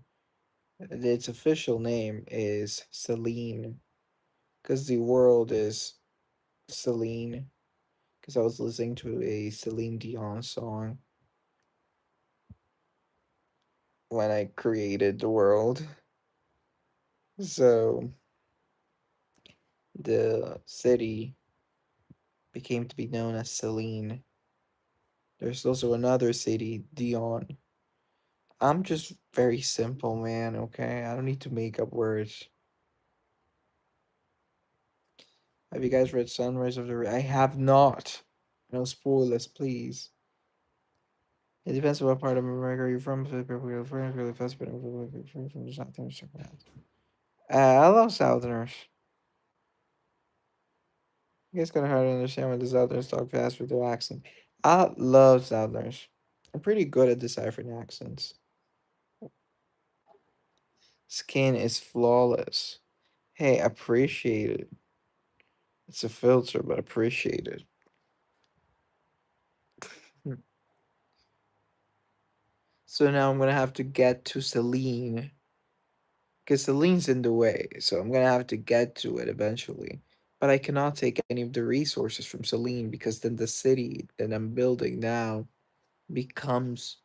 Its official name is Celine, because the world is Celine. Because I was listening to a Celine Dion song when I created the world. So the city became to be known as Celine. There's also another city, Dion. I'm just very simple, man, okay? I don't need to make up words. Have you guys read Sunrise of the I have not. No spoilers, please. It depends on what part of America you're from. So really fast, but from the Southerners. I love Southerners. You guys gotta hard to understand when the Southerners talk fast with their accent. I love Southerners. I'm pretty good at deciphering accents. Skin is flawless. Hey, appreciate it. It's a filter, but appreciate it. Hmm. So now I'm gonna have to get to Celine. Because Celine's in the way, so I'm gonna have to get to it eventually. But I cannot take any of the resources from Celine because then the city that I'm building now becomes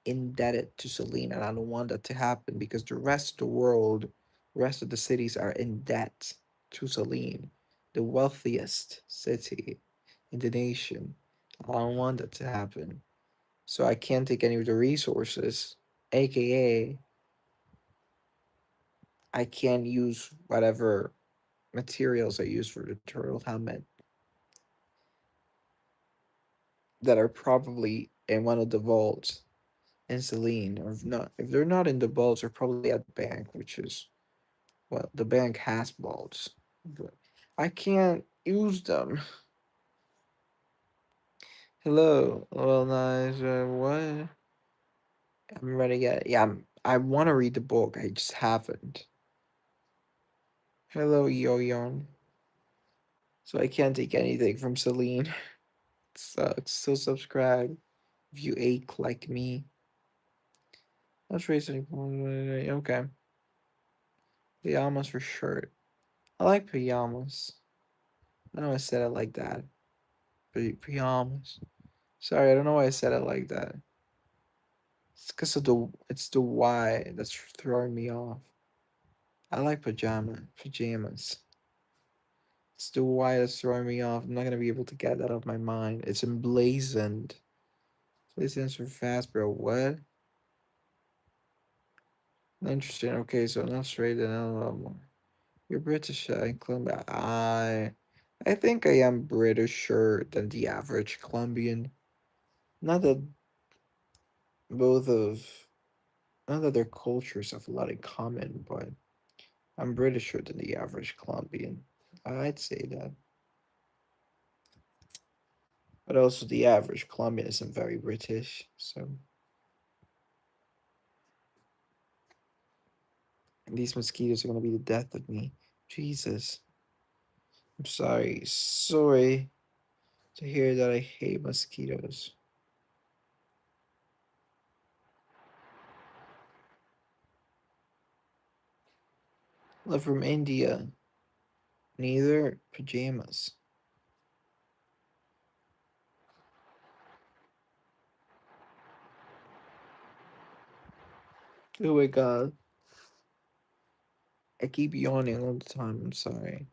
indebted to Celine, and I don't want that to happen because the rest of the world, the rest of the cities are in debt to Celine, the wealthiest city in the nation. I don't want that to happen. So I can't take any of the resources, aka I can't use whatever materials I use for the turtle helmet that are probably in one of the vaults in Celine, or if they're not in the vaults, they're probably at the bank, which is well, the bank has vaults, but I can't use them. Hello, well, nice. What? I'm ready to get. Yeah, I want to read the book. I just haven't. Hello, Yo Yon. So I can't take anything from Celine. Sucks. So subscribe if you ache like me. Let's raise any. Okay. Pajamas for shirt. I like pajamas. I know I said it like that. But pajamas. Sorry, I don't know why I said it like that. It's because of it's the why that's throwing me off. I like pajamas. It's the why that's throwing me off. I'm not gonna be able to get that out of my mind. It's emblazoned. Please answer fast, bro. What? Interesting. Okay, so not straight and a lot more. You're British, Colombia. I think I am Britisher than the average Colombian. Not that both of not that their cultures have a lot in common, but I'm Britisher than the average Colombian. I'd say that. But also the average Colombian isn't very British, so these mosquitoes are gonna be the death of me. Jesus. I'm sorry. Sorry to hear that I hate mosquitoes. Love from India. Neither pajamas. Oh my god. I keep yawning all the time. I'm sorry.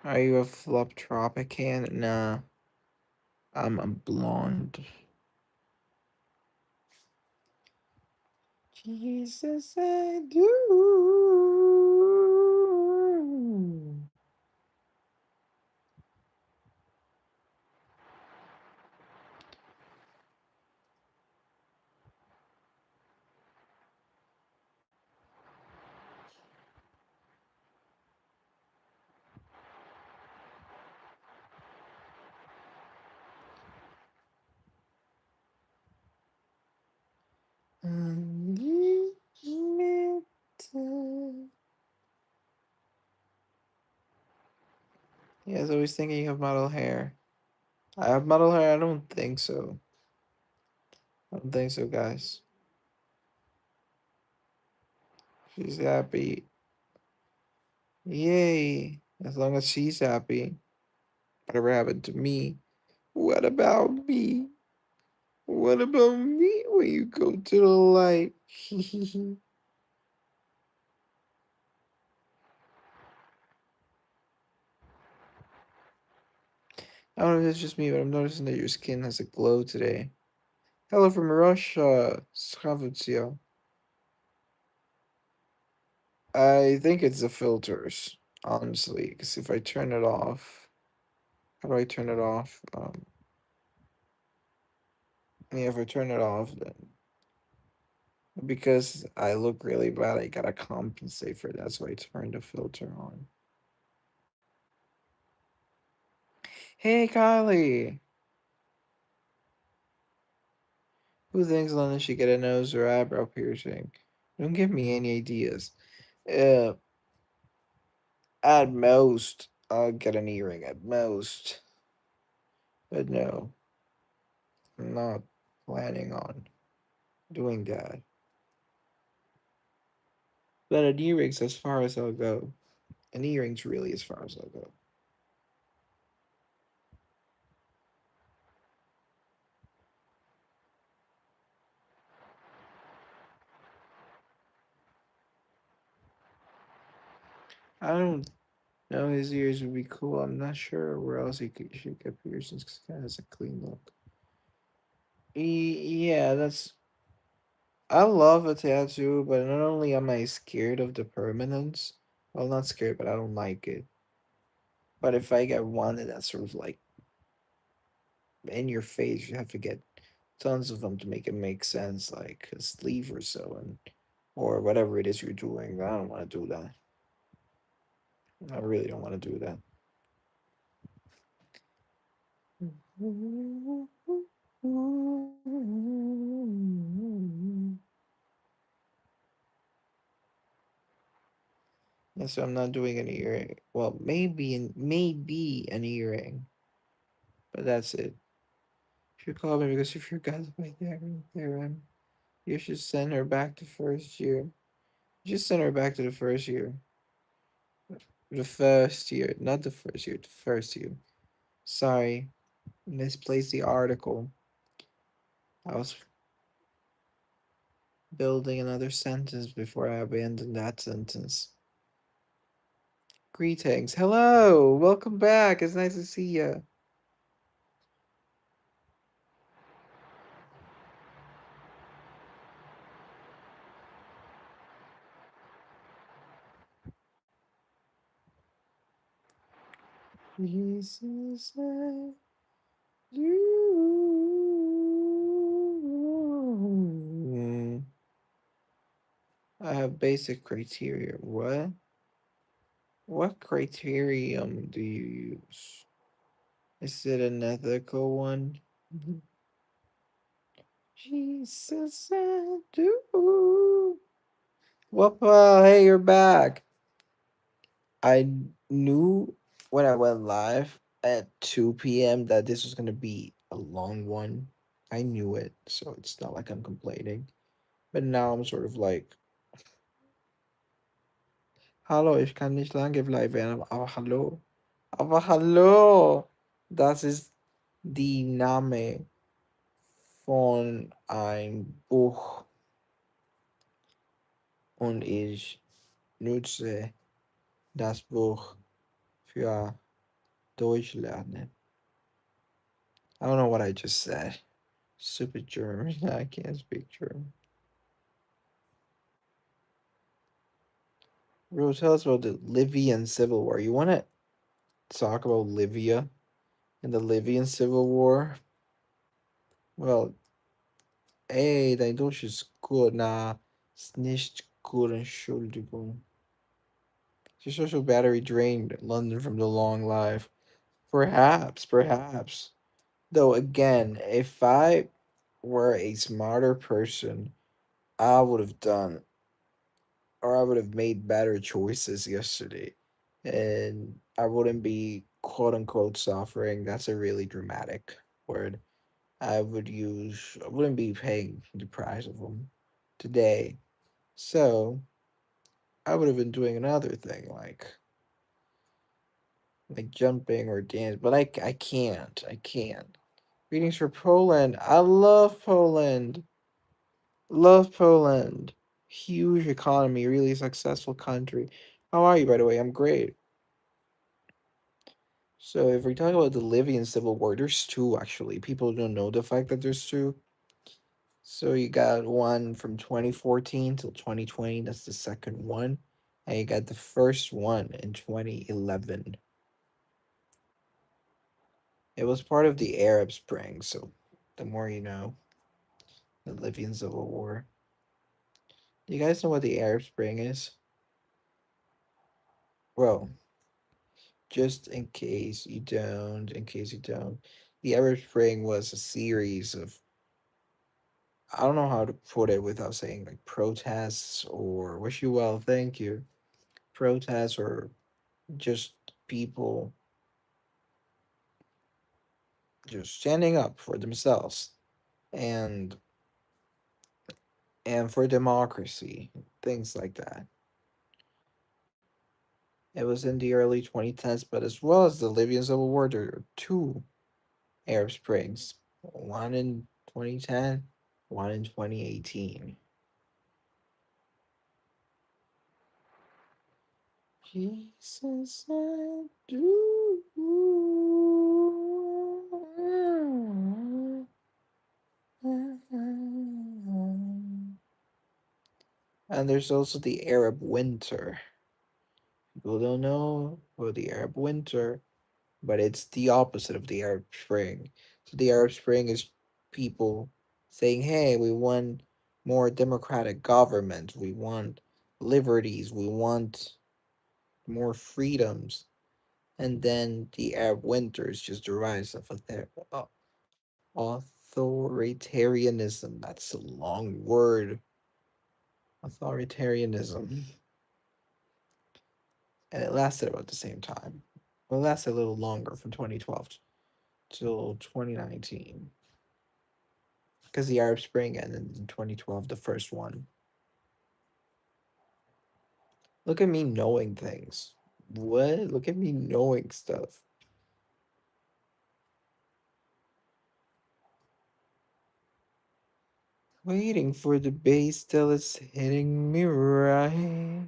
Are you a flop tropican? Nah. I'm a blonde. Jesus, I do. Unlimited. Yeah, I was always thinking you have model hair. I have model hair? I don't think so. I don't think so, guys. She's happy. Yay. As long as she's happy. Whatever happened to me? What about me? What about me when you go to the light? I don't know if it's just me, but I'm noticing that your skin has a glow today. Hello from Russia. Здравствуйте. I think it's the filters, honestly, because if I turn it off, how do I turn it off? Yeah, if I turn it off, then because I look really bad, I gotta compensate for that, so I turn the filter on. Hey, Kylie, who thinks London should get a nose or eyebrow piercing? Don't give me any ideas. Uh, at most, I'll get an earring at most, but no, I'm not planning on doing that. But an earring's as far as I'll go. An earring's really as far as I'll go. I don't know. His ears would be cool. I'm not sure where else should get piercings because he kind of has a clean look. Yeah, that's. I love a tattoo, but not only am I scared of the permanence, well, not scared, but I don't like it. But if I get one that's sort of like in your face, you have to get tons of them to make it make sense, like a sleeve or so, and or whatever it is you're doing. I don't want to do that. I really don't want to do that. Yeah, so I'm not doing an earring. Well, maybe an earring, but that's it. She called me because if your guy's my theorem, you should send her back to first year. Just send her back to the first year. The first year, not the first year, the first year. Sorry, misplaced the article. I was building another sentence before I abandoned that sentence. Greetings. Hello. Welcome back. It's nice to see you. Jesus, do. I have basic criteria. What? What criterion do you use? Is it an ethical one? Mhm. Jesus, I do. Whoopa, hey, you're back. I knew when I went live at 2 p.m. that this was going to be a long one. I knew it, so it's not like I'm complaining. But now I'm sort of like, hallo, ich kann nicht lange bleiben, aber hallo. Aber hallo, das ist die Name von ein Buch und ich nutze das Buch für Deutschlernen. I don't know what I just said. Stupid German. I can't speak German. Bro, tell us about the Libyan Civil War. You want to talk about Libya and the Libyan Civil War? Well, ey, dein Deutsch ist gut. Na, ist nicht gut, Entschuldigung. Your social battery drained London from the long life. Perhaps, perhaps. Though, again, if I were a smarter person, I would have done or I would have made better choices yesterday. And I wouldn't be quote unquote suffering. That's a really dramatic word. I wouldn't be paying the price of them today. So I would have been doing another thing like jumping or dance, but I can't. I can't. Greetings for Poland. I love Poland. Love Poland. Huge economy, really successful country. How are you, by the way? I'm great. So if we talk about the Libyan civil war, there's two actually. People don't know the fact that there's two. So you got one from 2014 till 2020. That's the second one. And you got the first one in 2011. It was part of the Arab Spring, so the more you know, the Libyan civil war. Do you guys know what the Arab Spring is? Well, just in case you don't, the Arab Spring was a series of I don't know how to put it without saying like protests or wish you well, thank you. Protests or just people just standing up for themselves and for democracy, things like that. It was in the early 2010s, but as well as the Libyan Civil War, there are two Arab Springs, one in 2010, one in 2018. Jesus, I do. And there's also the Arab Winter. People don't know about the Arab Winter, but it's the opposite of the Arab Spring. So the Arab Spring is people saying, hey, we want more democratic government, we want liberties, we want more freedoms. And then the Arab Winter is just the rise of authoritarianism. That's a long word. Authoritarianism. And it lasted about the same time. Well, it lasted a little longer from 2012 till 2019 because the Arab Spring ended in 2012, the first one. Look at me knowing things. What? Look at me knowing stuff. Waiting for the bass till it's hitting me right.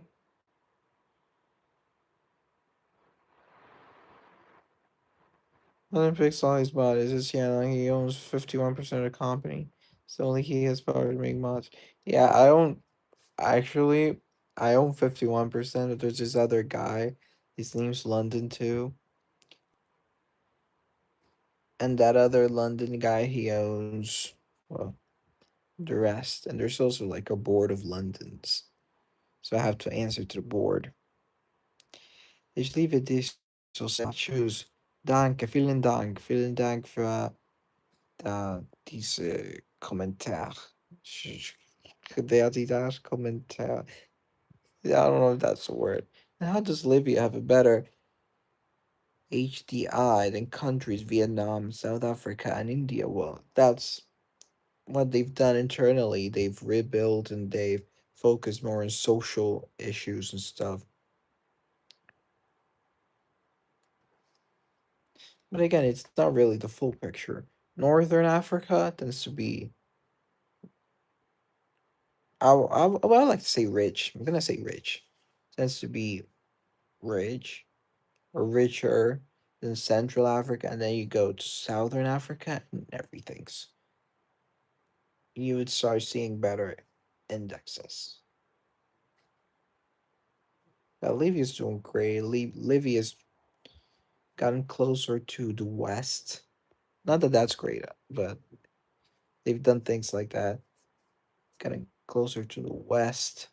Olympics all he's bought is his channel. He owns 51% of the company. So only he has power to make mods. Yeah, I own actually I own 51%, but there's this other guy. His name's London too. And that other London guy he owns well the rest. And there's also like a board of Londons. So I have to answer to the board. Ich liebe dich so sehr. Tschüss. Danke, vielen Dank für diese Kommentar. Der die das Kommentar. Yeah, I don't know if that's a word. And how does Libya have a better HDI than countries Vietnam, South Africa, and India? Well, that's what they've done internally. They've rebuilt and they've focused more on social issues and stuff. But again, it's not really the full picture. Northern Africa tends to be, I like to say rich. I'm gonna say rich. Tends to be rich or richer than Central Africa, and then you go to Southern Africa, and everything's you would start seeing better indexes. Livia's doing great. Livia's gotten closer to the West. Not that that's great, but they've done things like that, getting closer to the West.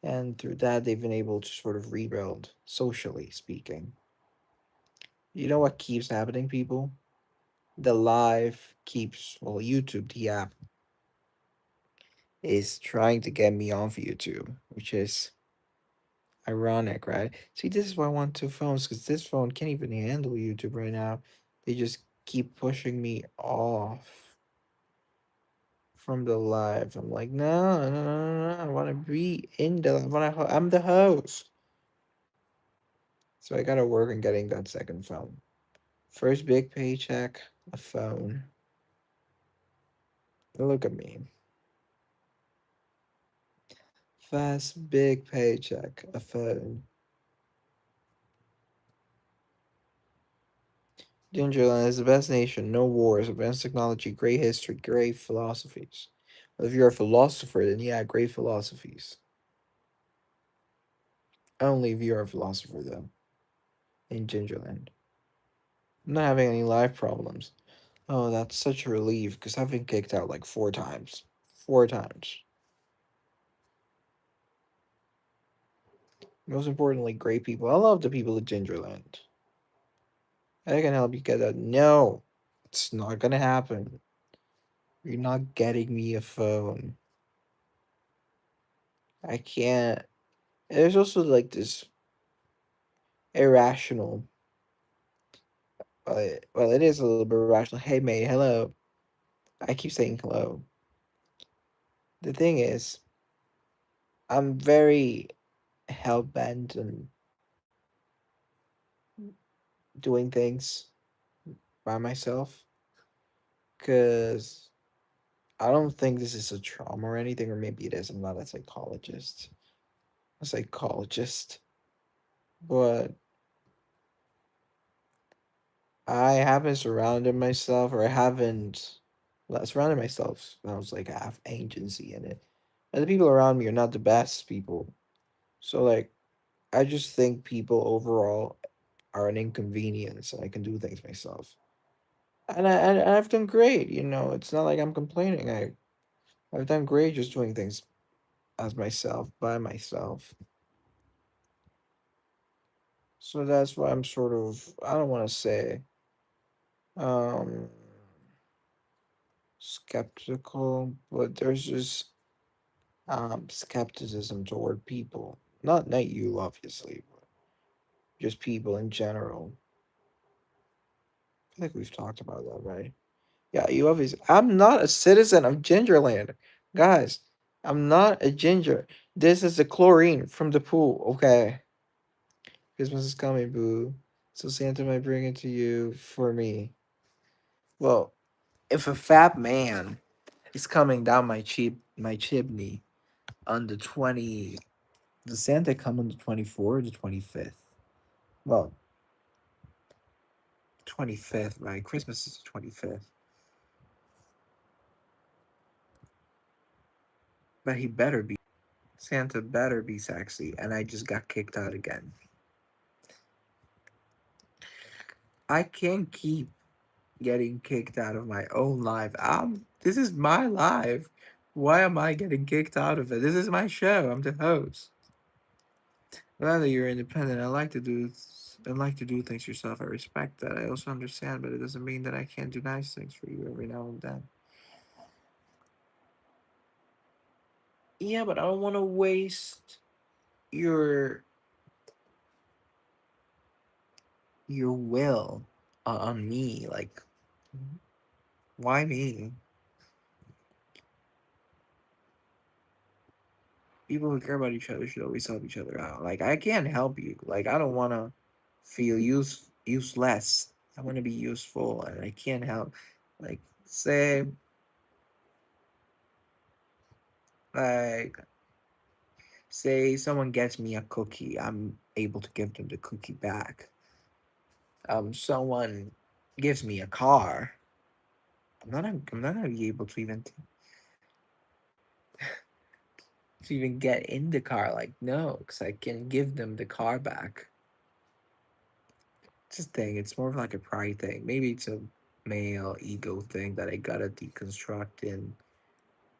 And through that, they've been able to sort of rebuild, socially speaking. You know what keeps happening, people? The live keeps, well, YouTube, the app, is trying to get me off YouTube, which is ironic, right? See, this is why I want two phones, because this phone can't even handle YouTube right now. They just keep pushing me off from the live. I'm like, no, no, no, no, no. I want to be in the. I'm the host. So I gotta work on getting that second phone. First big paycheck, a phone. Look at me. First big paycheck, a phone. Gingerland is the best nation. No wars, advanced technology, great history, great philosophies. Well, if you're a philosopher, then yeah, great philosophies. Only if you're a philosopher, though, in Gingerland. I'm not having any life problems. Oh, that's such a relief, because I've been kicked out like 4 times. 4 times. Most importantly, great people. I love the people of Gingerland. I can help you get that. No, it's not gonna happen. You're not getting me a phone. I can't. There's also like this irrational. Well, it is a little bit irrational. Hey, mate, hello. I keep saying hello. The thing is, I'm very hell bent on doing things by myself because I don't think this is a trauma or anything, or maybe it is. I'm not a psychologist. A psychologist, but I haven't surrounded myself, or I haven't surrounded myself. I was like, I have agency in it. And the people around me are not the best people. So, like, I just think people overall are an inconvenience and I can do things myself. And I've done great, you know. It's not like I'm complaining. I've done great just doing things as myself, by myself. So that's why I'm sort of, I don't want to say um skeptical, but there's just skepticism toward people. Not you obviously, but just people in general. I feel like we've talked about that, right? Yeah, you obviously. I'm not a citizen of Gingerland, guys. I'm not a ginger. This is the chlorine from the pool. Okay, Christmas is coming, boo. So Santa might bring it to you for me. Well, if a fat man It's coming down my chimney on the 20. Does Santa come on the 24th or the 25th? Well, 25th, right? Christmas is the 25th. But he better be. Santa better be sexy. And I just got kicked out again. I can't keep getting kicked out of my own life. This is my life. Why am I getting kicked out of it? This is my show. I'm the host. Now that you're independent, I like to do things yourself. I respect that. I also understand, but it doesn't mean that I can't do nice things for you every now and then. Yeah, but I don't want to waste your your will on me. Like, why me? People who care about each other should always help each other out. Like, I can't help you. Like, I don't want to feel useless. I want to be useful, and I can't help. Like, like say someone gets me a cookie, I'm able to give them the cookie back. Someone gives me a car, I'm not gonna be able to even get in the car. Like, no, because I can give them the car back. It's a thing. It's more of like a pride thing. Maybe it's a male ego thing that I gotta deconstruct in.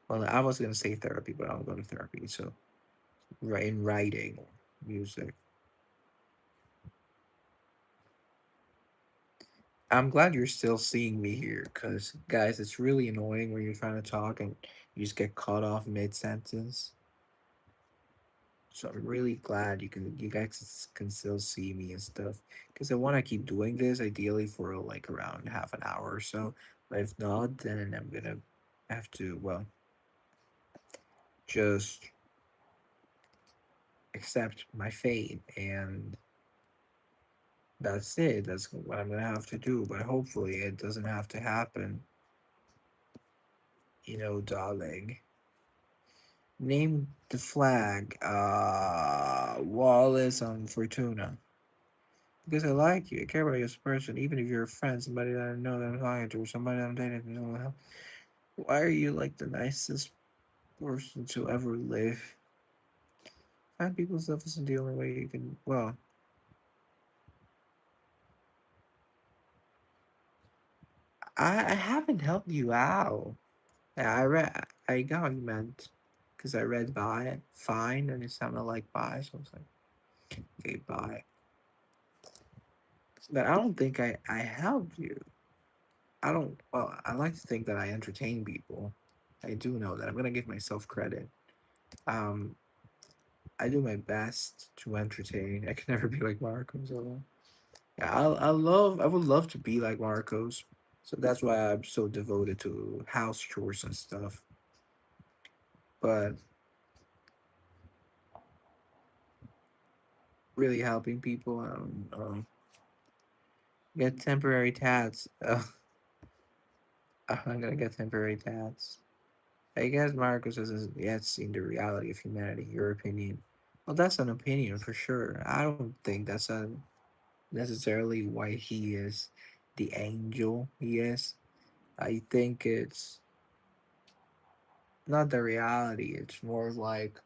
Well, I was gonna say therapy, but I don't go to therapy. So, in writing, music. I'm glad you're still seeing me here, because, guys, it's really annoying when you're trying to talk and you just get cut off mid sentence. So I'm really glad you guys can still see me and stuff, because I want to keep doing this ideally for like around half an hour or so. But if not, then I'm gonna have to, well, just accept my fate, and that's it. That's what I'm gonna have to do. But hopefully it doesn't have to happen, darling. Name the flag. Wallace on Fortuna. Because I like you. I care about you as a person, even if you're a friend, somebody that I know that I'm talking to, or somebody that I'm dating. Why are you like the nicest person to ever live? Find people's stuff isn't the only way you can. Well, I haven't helped you out. Yeah, I got what you meant. Because I read by fine, and it sounded like bye, so I was like, okay, bye. But I don't think I helped you. I don't. Well, I like to think that I entertain people. I do know that. I'm gonna give myself credit. Um, I do my best to entertain. I can never be like Marcos. Yeah, I would love to be like Marcos. So that's why I'm so devoted to house chores and stuff. But really helping people, get temporary tats. I'm gonna get temporary tats. I guess Marcos hasn't yet seen the reality of humanity. Your opinion? Well, that's an opinion for sure. I don't think that's necessarily why he is the angel he is. I think it's not the reality. It's more like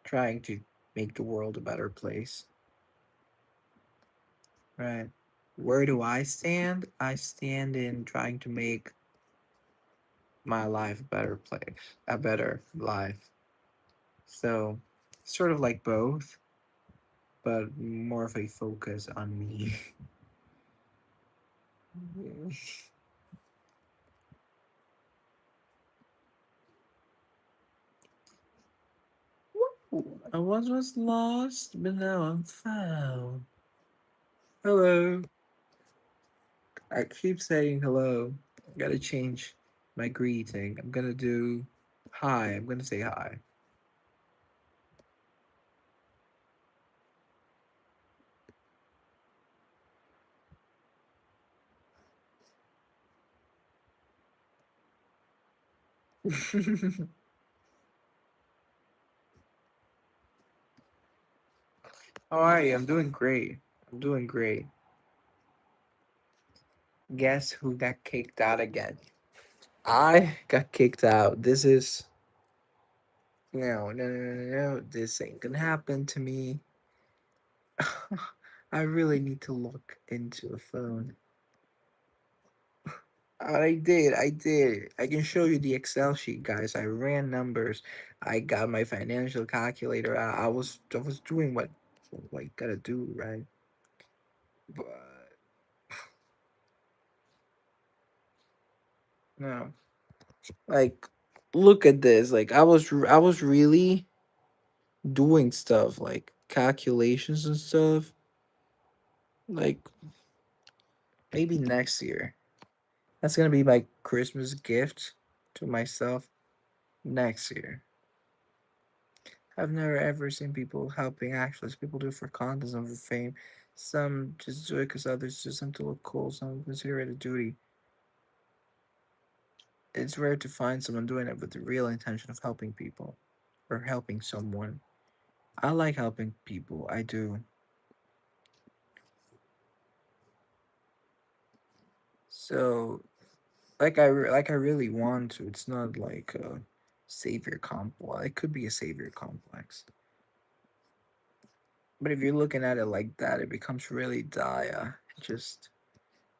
trying to make the world a better place, right? Where do I stand? I stand in trying to make my life a better place, a better life. So, sort of like both, but more of a focus on me. I once was lost, but now I'm found. Hello. I keep saying hello. I gotta change my greeting. I'm gonna do hi. I'm gonna say hi. How are you? I'm doing great. I'm doing great. Guess who got kicked out again? I got kicked out. This is no. This ain't gonna happen to me. I really need to look into a phone. I did. I did. I can show you the Excel sheet, guys. I ran numbers. I got my financial calculator. I was doing what you gotta do, right? But no, like look at this. Like I was really doing stuff like calculations and stuff. Like maybe next year. That's gonna be my Christmas gift to myself next year. I've never ever seen people helping actors. People do it for content and for fame. Some just do it because others just them to look cool. Some consider it a duty. It's rare to find someone doing it with the real intention of helping people or helping someone. I like helping people. I do. So like I really want to. It's not like a savior complex. It could be a savior complex. But if you're looking at it like that, it becomes really dire. Just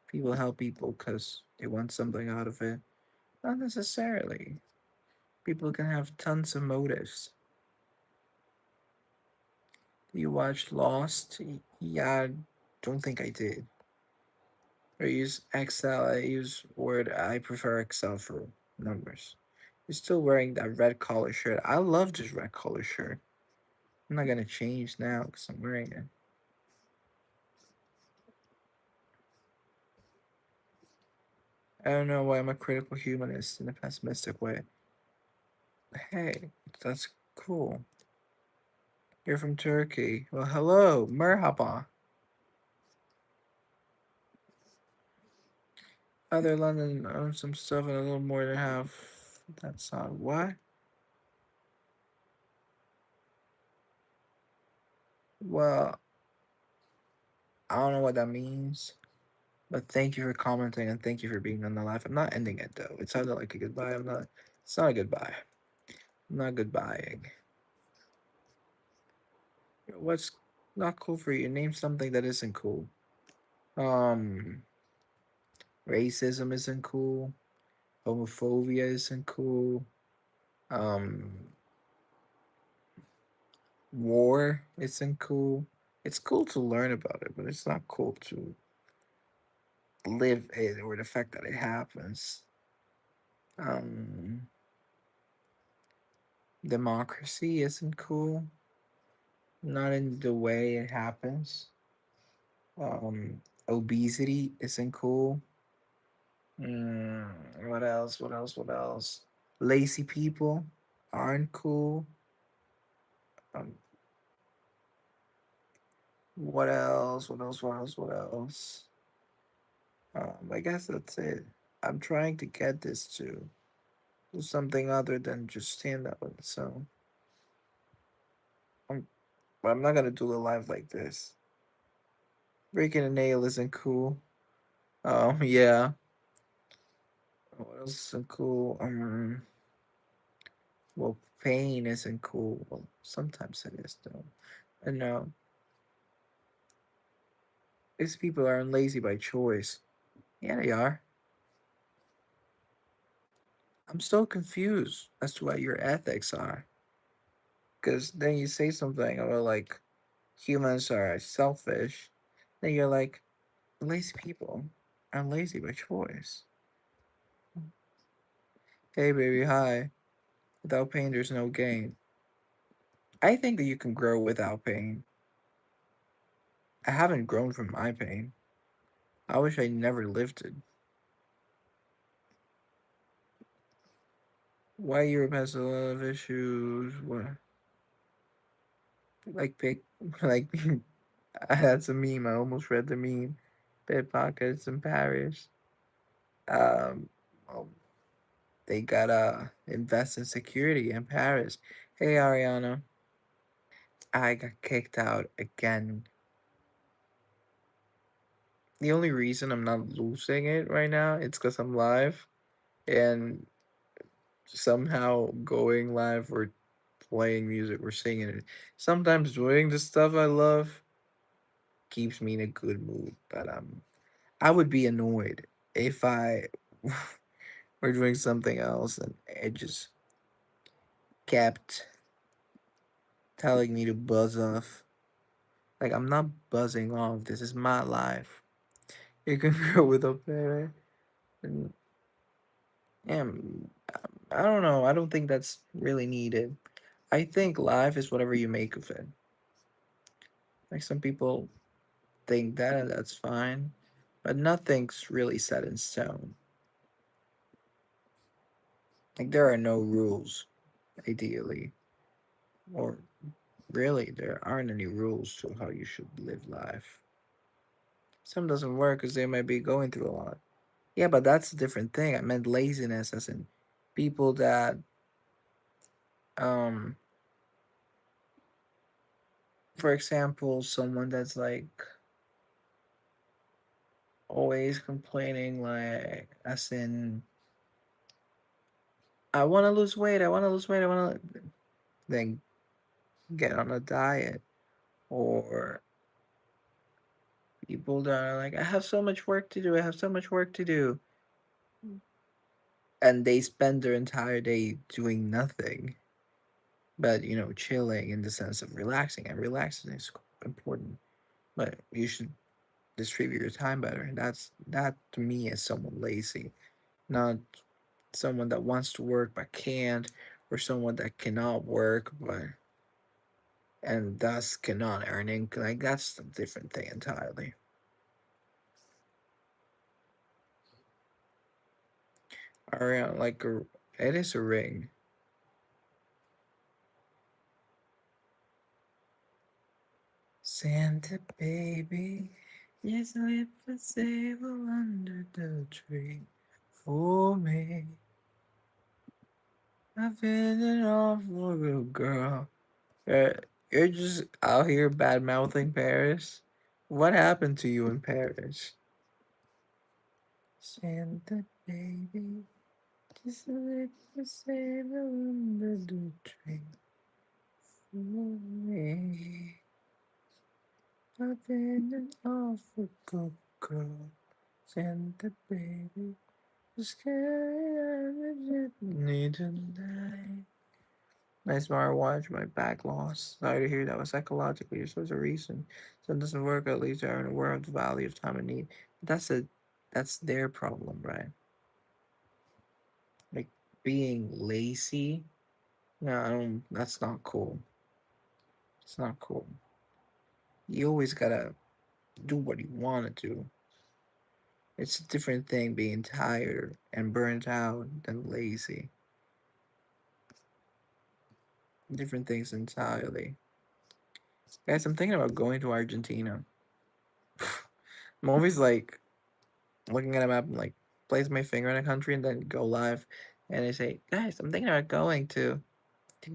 people help people because they want something out of it. Not necessarily. People can have tons of motives. You watched Lost? Yeah, I don't think I did. I use Excel. I use Word. I prefer Excel for numbers. You're still wearing that red collar shirt. I love this red collar shirt. I'm not gonna change now because I'm wearing it. I don't know why I'm a critical humanist in a pessimistic way. Hey, that's cool. You're from Turkey. Well, hello, merhaba. Other London owns some stuff and a little more than half. That's not what? Well, I don't know what that means. But thank you for commenting and thank you for being on the live. I'm not ending it though. It sounded like a goodbye. I'm not. It's not a goodbye. I'm not goodbying. What's not cool for you? Name something that isn't cool. Um, racism isn't cool. Homophobia isn't cool. Um, war isn't cool. It's cool to learn about it, but it's not cool to live it or the fact that it happens. Um, democracy isn't cool. Not in the way it happens. Obesity isn't cool. What else? What else? What else? Lazy people aren't cool. Um, what else? What else? What else? What else? I guess that's it. I'm trying to get this to do something other than just stand up. So I'm, but I'm not gonna do a live like this. Breaking a nail isn't cool. Yeah. What else isn't cool? Well, pain isn't cool. Well, sometimes it is though. And no, these people aren't lazy by choice. Yeah, they are. I'm still confused as to what your ethics are. Because then you say something about like humans are selfish. Then you're like, lazy people are lazy by choice. Hey, baby, hi. Without pain, there's no gain. I think that you can grow without pain. I haven't grown from my pain. I wish I never lived it. Why Europe has a lot of issues? What like pick like that's a meme. I almost read the meme. Pickpockets in Paris. Um, well, they gotta invest in security in Paris. Hey Ariana, I got kicked out again. The only reason I'm not losing it right now it's because I'm live, and somehow going live or playing music or singing it. Sometimes doing the stuff I love keeps me in a good mood, but I would be annoyed if I were doing something else and it just kept telling me to buzz off. Like I'm not buzzing off. This is my life. You can go with a baby. And yeah, I don't know. I don't think that's really needed. I think life is whatever you make of it. Like some people think that, and that's fine. But nothing's really set in stone. Like there are no rules, ideally, or really there aren't any rules to how you should live life. Some doesn't work because they might be going through a lot. Yeah, but that's a different thing. I meant laziness, as in people that, um, for example, someone that's like always complaining, like, as in, I want to lose weight, I want to lose weight, I want to, then get on a diet, or people that are like, I have so much work to do, I have so much work to do, and they spend their entire day doing nothing, but chilling in the sense of relaxing, and relaxing is important, but you should distribute your time better. That to me is someone lazy, not someone that wants to work but can't, or someone that cannot work but and thus cannot earn income. Like that's a different thing entirely. Or it is a ring. Santa baby, just slip a sable under the tree for me. I've been an awful little girl. Uh, you're just out here bad mouthing Paris. What happened to you in Paris? Santa baby, just slip a sable under the tree for me. I've been an awful good girl. Santa baby, just can't need tonight. My smartwatch, my back loss. Sorry to hear that was psychologically your source of reason. So it doesn't work, at least they're aware of the value of time and need. That's their problem, right? Like being lazy. No, I don't that's not cool. It's not cool. You always gotta do what you wanna do. It's a different thing being tired and burnt out than lazy. Different things entirely. Guys, I'm thinking about going to Argentina. I'm always like looking at a map and like place my finger in a country and then go live, and I say, guys, I'm thinking about going to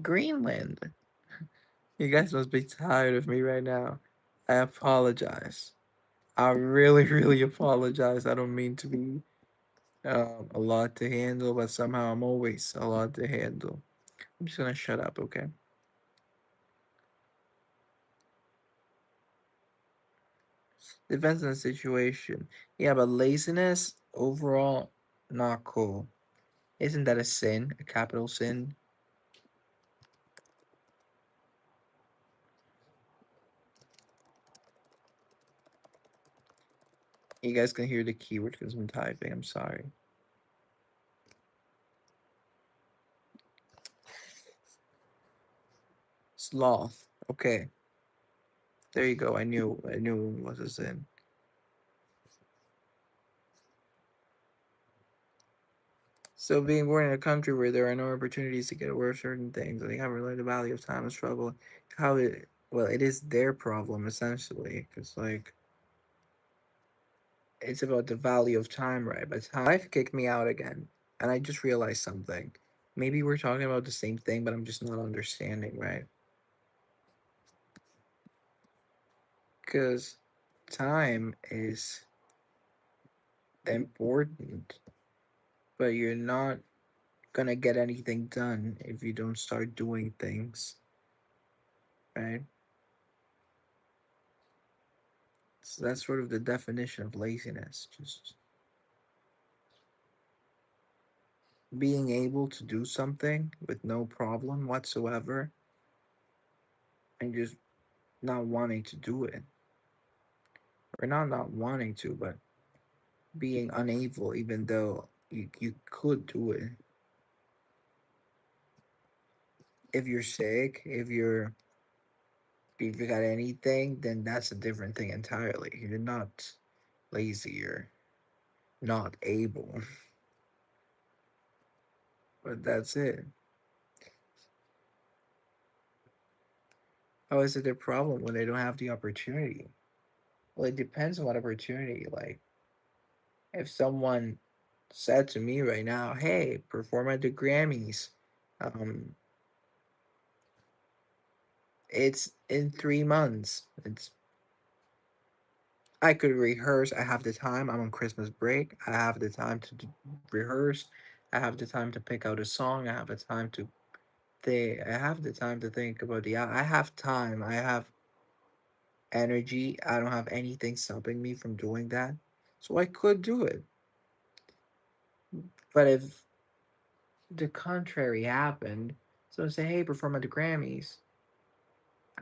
Greenland. You guys must be tired of me right now. I apologize. I really, really apologize. I don't mean to be a lot to handle, but somehow I'm always a lot to handle. I'm just gonna shut up, okay? Depends on the situation. Yeah, but laziness overall, not cool. Isn't that a sin? A capital sin? You guys can hear the keyword because I'm typing. I'm sorry. Sloth. Okay, there you go. I knew it was a sin. So being born in a country where there are no opportunities to get aware of certain things, and they haven't learned the value of time and struggle, how it well, it is their problem essentially, because like it's about the value of time, right? But life kicked me out again. And I just realized something. Maybe we're talking about the same thing, but I'm just not understanding, right? Because time is important, but you're not gonna get anything done if you don't start doing things, right? So that's sort of the definition of laziness. Just being able to do something with no problem whatsoever and just not wanting to do it. Or not wanting to, but being unable even though you could do it. If you're sick, if you got anything, then that's a different thing entirely. You're not lazy, you're not able. But that's it. How is it their problem when they don't have the opportunity? Well, it depends on what opportunity. Like, if someone said to me right now, "Hey, perform at the Grammys," um, it's in 3 months. I could rehearse. I have the time. I'm on Christmas break. I have the time to rehearse. I have the time to pick out a song. I have the time to think. I have the time to think about I have time. I have energy. I don't have anything stopping me from doing that. So I could do it. But if the contrary happened, so say, hey, perform at the Grammys,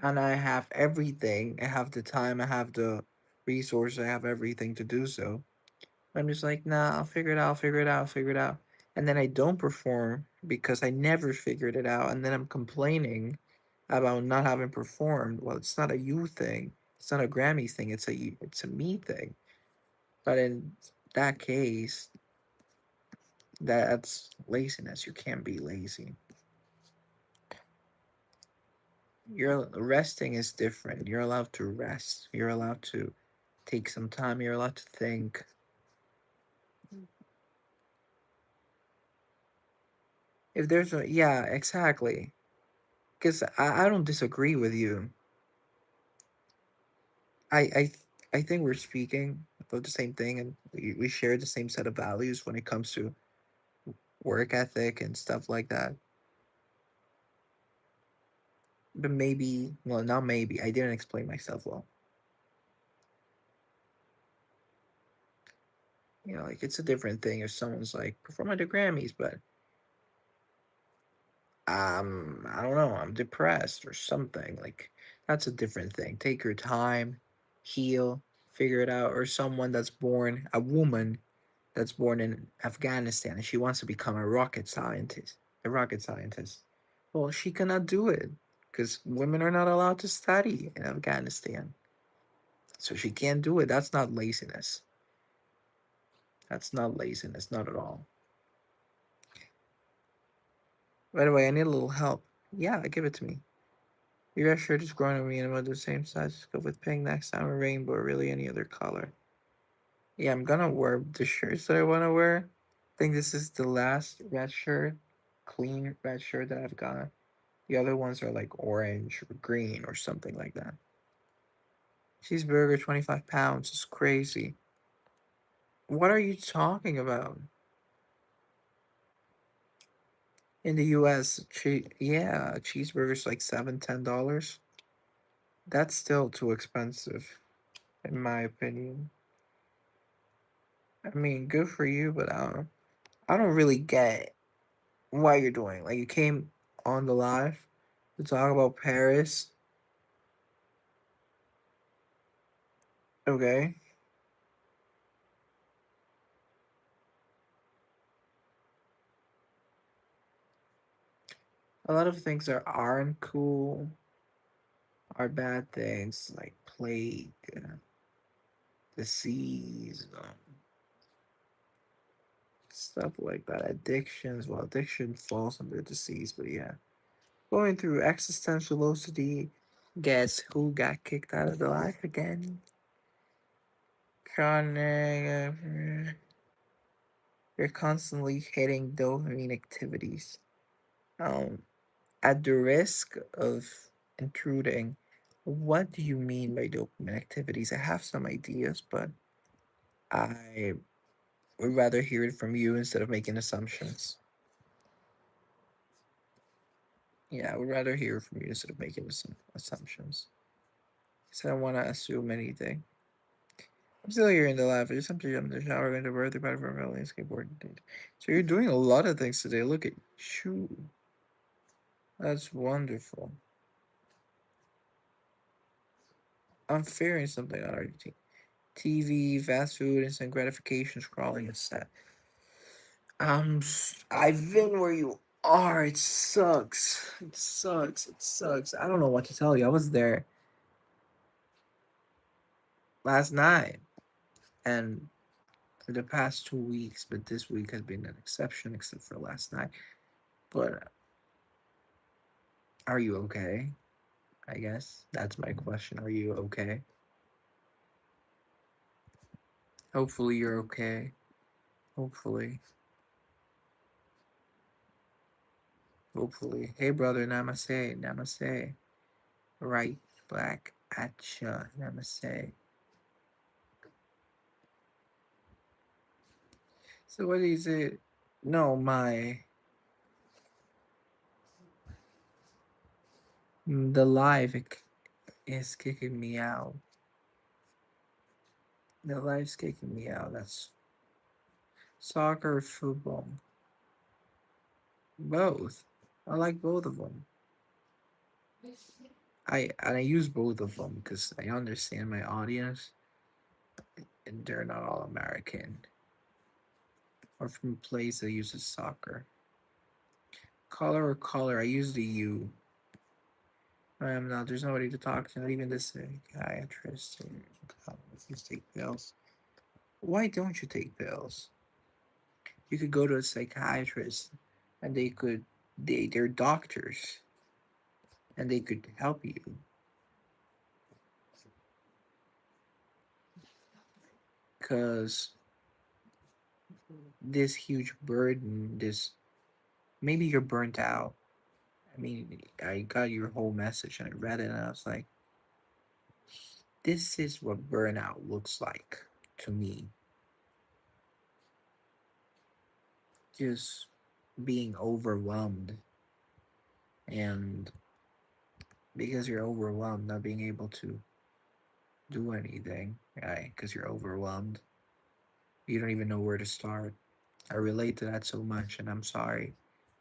and I have everything. I have the time. I have the resources. I have everything to do so. I'm just like, nah, I'll figure it out, figure it out, figure it out. And then I don't perform because I never figured it out. And then I'm complaining about not having performed. Well, it's not a you thing. It's not a Grammy thing. It's a me thing. But in that case, that's laziness. You can't be lazy. You're resting is different. You're allowed to rest. You're allowed to take some time. You're allowed to think. If there's a yeah, exactly. Because I don't disagree with you. I I th- I think we're speaking about the same thing, and we share the same set of values when it comes to work ethic and stuff like that. But maybe, well, not maybe. I didn't explain myself well. Like it's a different thing if someone's like perform at the Grammys, but I don't know, I'm depressed or something. Like that's a different thing. Take your time, heal, figure it out. Or someone that's born a woman that's born in Afghanistan and she wants to become a rocket scientist. Well, she cannot do it because women are not allowed to study in Afghanistan. So she can't do it. That's not laziness. That's not laziness, not at all. By the way, I need a little help. Yeah, give it to me. Your red shirt is growing on me and about the same size. Go with pink next time, a rainbow, or really any other color. Yeah, I'm gonna wear the shirts that I wanna wear. I think this is the last red shirt, clean red shirt that I've got. The other ones are like orange or green or something like that. Cheeseburger, 25 pounds. It's crazy. What are you talking about? In the US, yeah, a cheeseburger's like $7, $10. That's still too expensive, in my opinion. I mean, good for you, but I don't really get what you're doing. Like, you came on the live to talk about Paris. Okay. A lot of things that aren't cool are bad things, like plague, disease, stuff like that. Addictions. Well, addiction falls under disease, but yeah. Going through existential OCD. Guess who got kicked out of the life again? Chronic. You're constantly hitting dopamine activities. Um, at the risk of intruding, what do you mean by dopamine activities? I have some ideas, but I would rather hear it from you instead of making assumptions. Yeah, I would rather hear from you instead of making assumptions. Because I don't want to assume anything. I'm still here in the lab. I just have to jump in the shower, going to birthday party for Melanie skateboard. So you're doing a lot of things today. Look at you. That's wonderful. I'm fearing something on our TV, fast food, instant gratification, scrolling, and set. I've been where you are. It sucks. It sucks. It sucks. I don't know what to tell you. I was there last night and for the past 2 weeks, but this week has been an exception except for last night. But are you okay? I guess that's my question. Are you okay? Hopefully you're okay. Hopefully. Hopefully. Hey brother, namaste. Namaste. Right back at ya. Namaste. So what is it? No, the is kicking me out. The live's kicking me out. That's soccer, football, both. I like both of them. I use both of them because I understand my audience, and they're not all American or from a place that uses soccer. Color or color, I use the U. I am not. There's nobody to talk to, not even the psychiatrist. If you take pills, why don't you take pills? You could go to a psychiatrist, and they're doctors, and they could help you. Cause this huge burden, this maybe you're burnt out. I mean, I got your whole message and I read it, and I was like, this is what burnout looks like to me. Just being overwhelmed, and because you're overwhelmed, not being able to do anything, right? Because you're overwhelmed, you don't even know where to start. I relate to that so much, and I'm sorry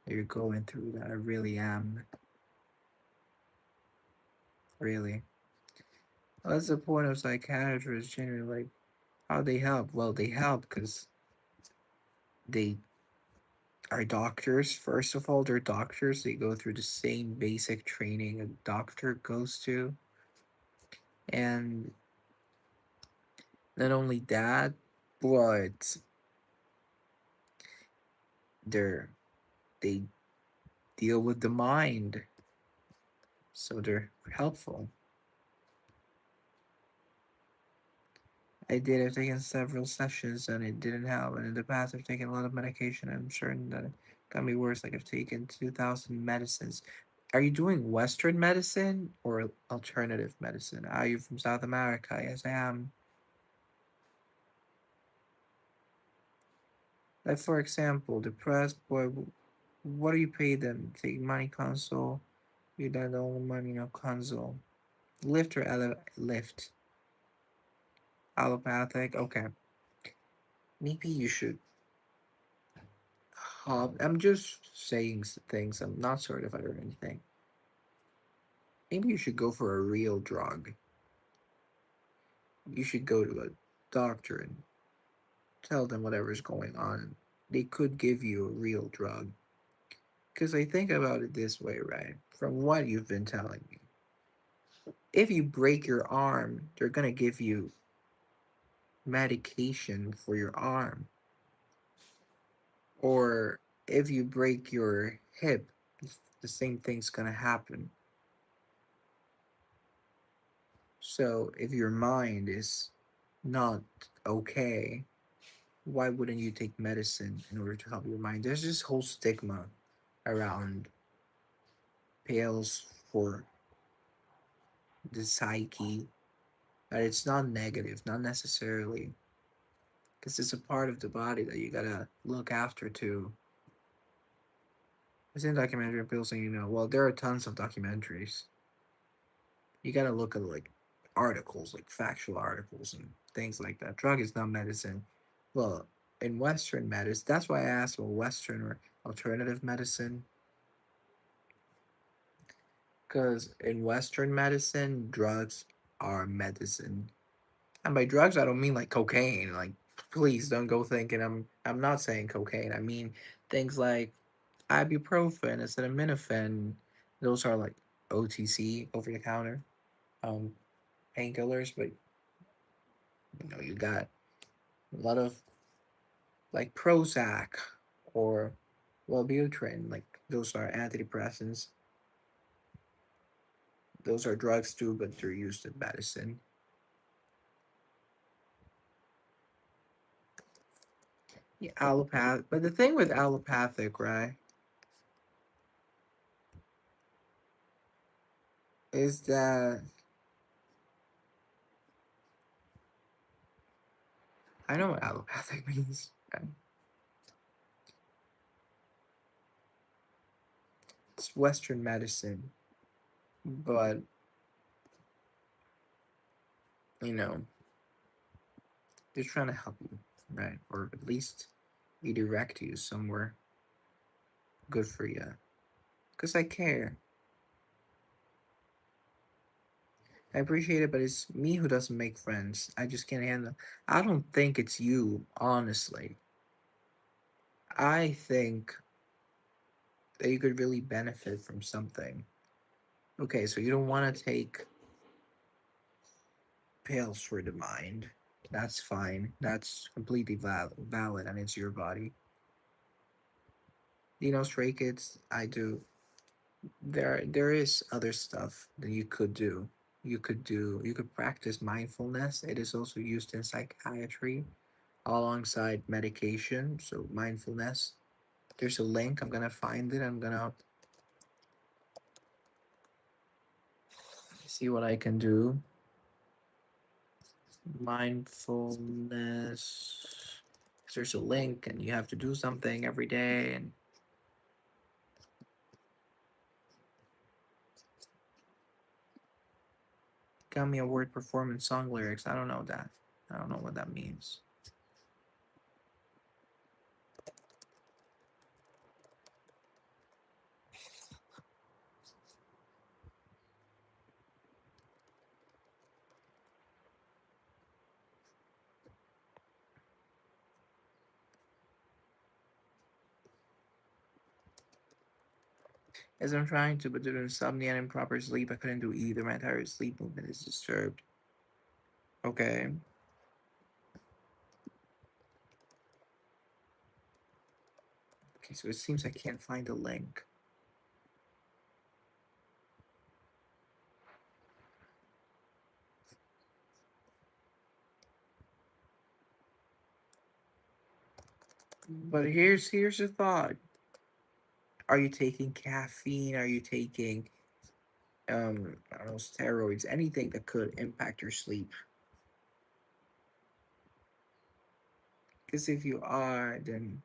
that you're going through that. I really am. Really. Well, that's the point of psychiatrists, generally. Like, how they help? Well, they help because they are doctors. First of all, they're doctors. They go through the same basic training a doctor goes to. And not only that, but they're they deal with the mind. So they're helpful. I did. I've taken several sessions and it didn't help. And in the past, I've taken a lot of medication. I'm certain that it got me worse. Like I've taken 2,000 medicines. Are you doing Western medicine or alternative medicine? Are you from South America? Yes, I am. Like for example, depressed boy. What do you pay them? Take money console. You don't owe money no console. Lift or lift? Allopathic. Okay. Maybe you should I'm just saying things. I'm not certified or anything. Maybe you should go for a real drug. You should go to a doctor and tell them whatever's going on. They could give you a real drug. Because I think about it this way, right? From what you've been telling me, if you break your arm, they're going to give you medication for your arm. Or if you break your hip, the same thing's going to happen. So if your mind is not okay, why wouldn't you take medicine in order to help your mind? There's this whole stigma around pills for the psyche, that it's not negative, not necessarily, because it's a part of the body that you gotta look after too. I've seen documentary on pills, and well, there are tons of documentaries. You gotta look at like articles, like factual articles and things like that. Drug is not medicine. Well, in Western medicine, that's why I asked, well, Western or alternative medicine, because in Western medicine, drugs are medicine. And by drugs, I don't mean like cocaine. Like, please don't go thinking I'm not saying cocaine. I mean things like ibuprofen, acetaminophen. Those are like OTC, over the counter, um, painkillers. But you got a lot of like Prozac or Wellbutrin. Like those are antidepressants. Those are drugs too, but they're used in medicine. Yeah, allopath. But the thing with allopathic, right, is that I know what allopathic means. Right? It's Western medicine, but you know they're trying to help you, right? Or at least redirect you somewhere good for you. Cause I care. I appreciate it, but it's me who doesn't make friends. I just can't handle. I don't think it's you, honestly. I think that you could really benefit from something. Okay, so you don't want to take pills for the mind. That's fine. That's completely valid, and it's your body. Stray kids, I do. There is other stuff that you could do. You could practice mindfulness. It is also used in psychiatry alongside medication. So mindfulness. There's a link. I'm gonna find it. I'm gonna see what I can do. Mindfulness. There's a link, and you have to do something every day. And got me a word performance song lyrics. I don't know that. I don't know what that means. As I'm trying to, but due to insomnia and improper sleep, I couldn't do either. My entire sleep movement is disturbed. Okay. Okay, so it seems I can't find the link. But here's the thought. Are you taking caffeine? Are you taking I don't know, steroids, anything that could impact your sleep? Because if you are, then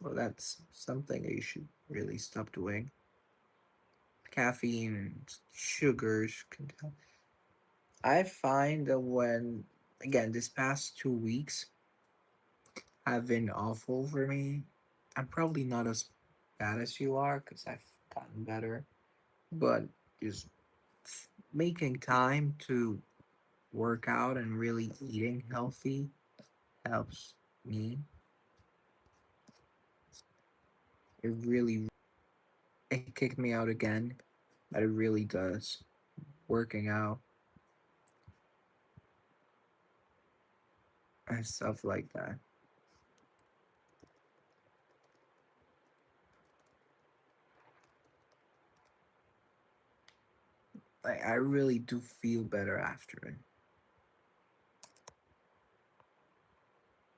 well, that's something that you should really stop doing. Caffeine and sugars can tell. I find that when, again, this past 2 weeks have been awful for me. I'm probably not as bad as you are because I've gotten better, but just making time to work out and really eating healthy helps me. It really, it kicked me out again, but it really does. Working out and stuff like that. Like I really do feel better after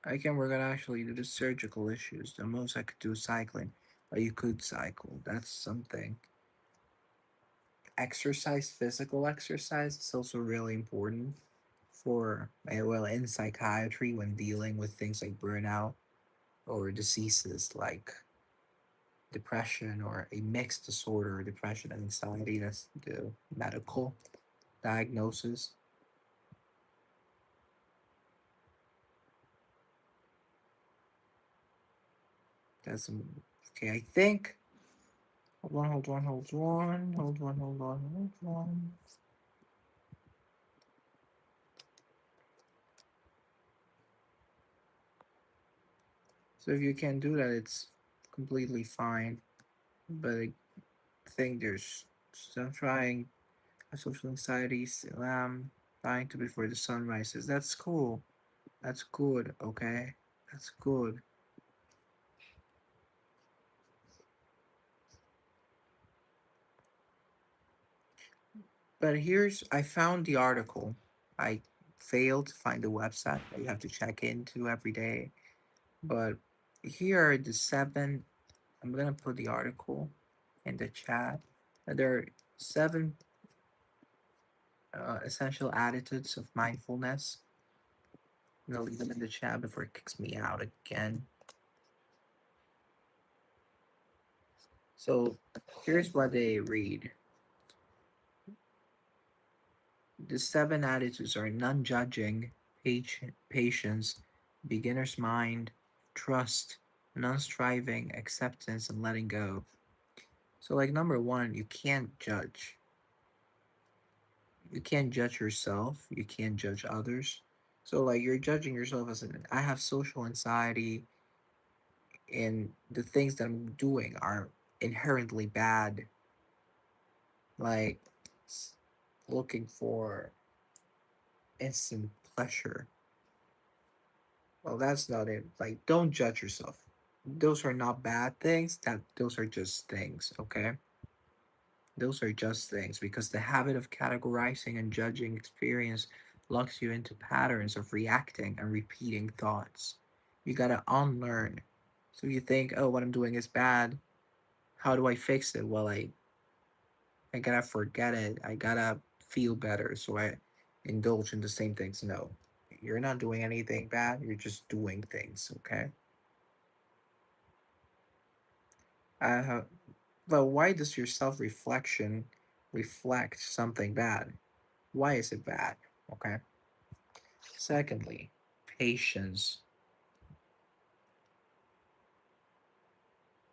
it. I can work on actually do the surgical issues. The most I could do is cycling. But you could cycle. That's something. Exercise, physical exercise is also really important for, well, in psychiatry when dealing with things like burnout or diseases like depression or a mixed disorder, depression and anxiety. That's the medical diagnosis. That's okay. I think. Hold on, hold on, hold on, hold on, hold on, hold on. So if you can do that, it's completely fine. But I think there's still trying social anxieties, trying to before the sun rises. That's cool. That's good. Okay, that's good. But here's I found the article. I failed to find the website that you have to check into every day. But here are the seven. I'm gonna put the article in the chat. There are seven essential attitudes of mindfulness. I'm gonna leave them in the chat before it kicks me out again. So here's what they read. The seven attitudes are non-judging, patience, beginner's mind, trust, non-striving, acceptance, and letting go. So like number one, you can't judge. You can't judge yourself. You can't judge others. So like you're judging yourself as an I have social anxiety and the things that I'm doing are inherently bad. Like looking for instant pleasure. Well, that's not it. Like don't judge yourself. Those are not bad things. That those are just things, okay? Those are just things because the habit of categorizing and judging experience locks you into patterns of reacting and repeating thoughts. You gotta unlearn. So you think, oh, what I'm doing is bad. How do I fix it? Well, I gotta forget it. I gotta feel better. So I indulge in the same things. No, you're not doing anything bad. You're just doing things, okay? Uh, but why does your self reflection reflect something bad? Why is it bad? Okay. Secondly, patience.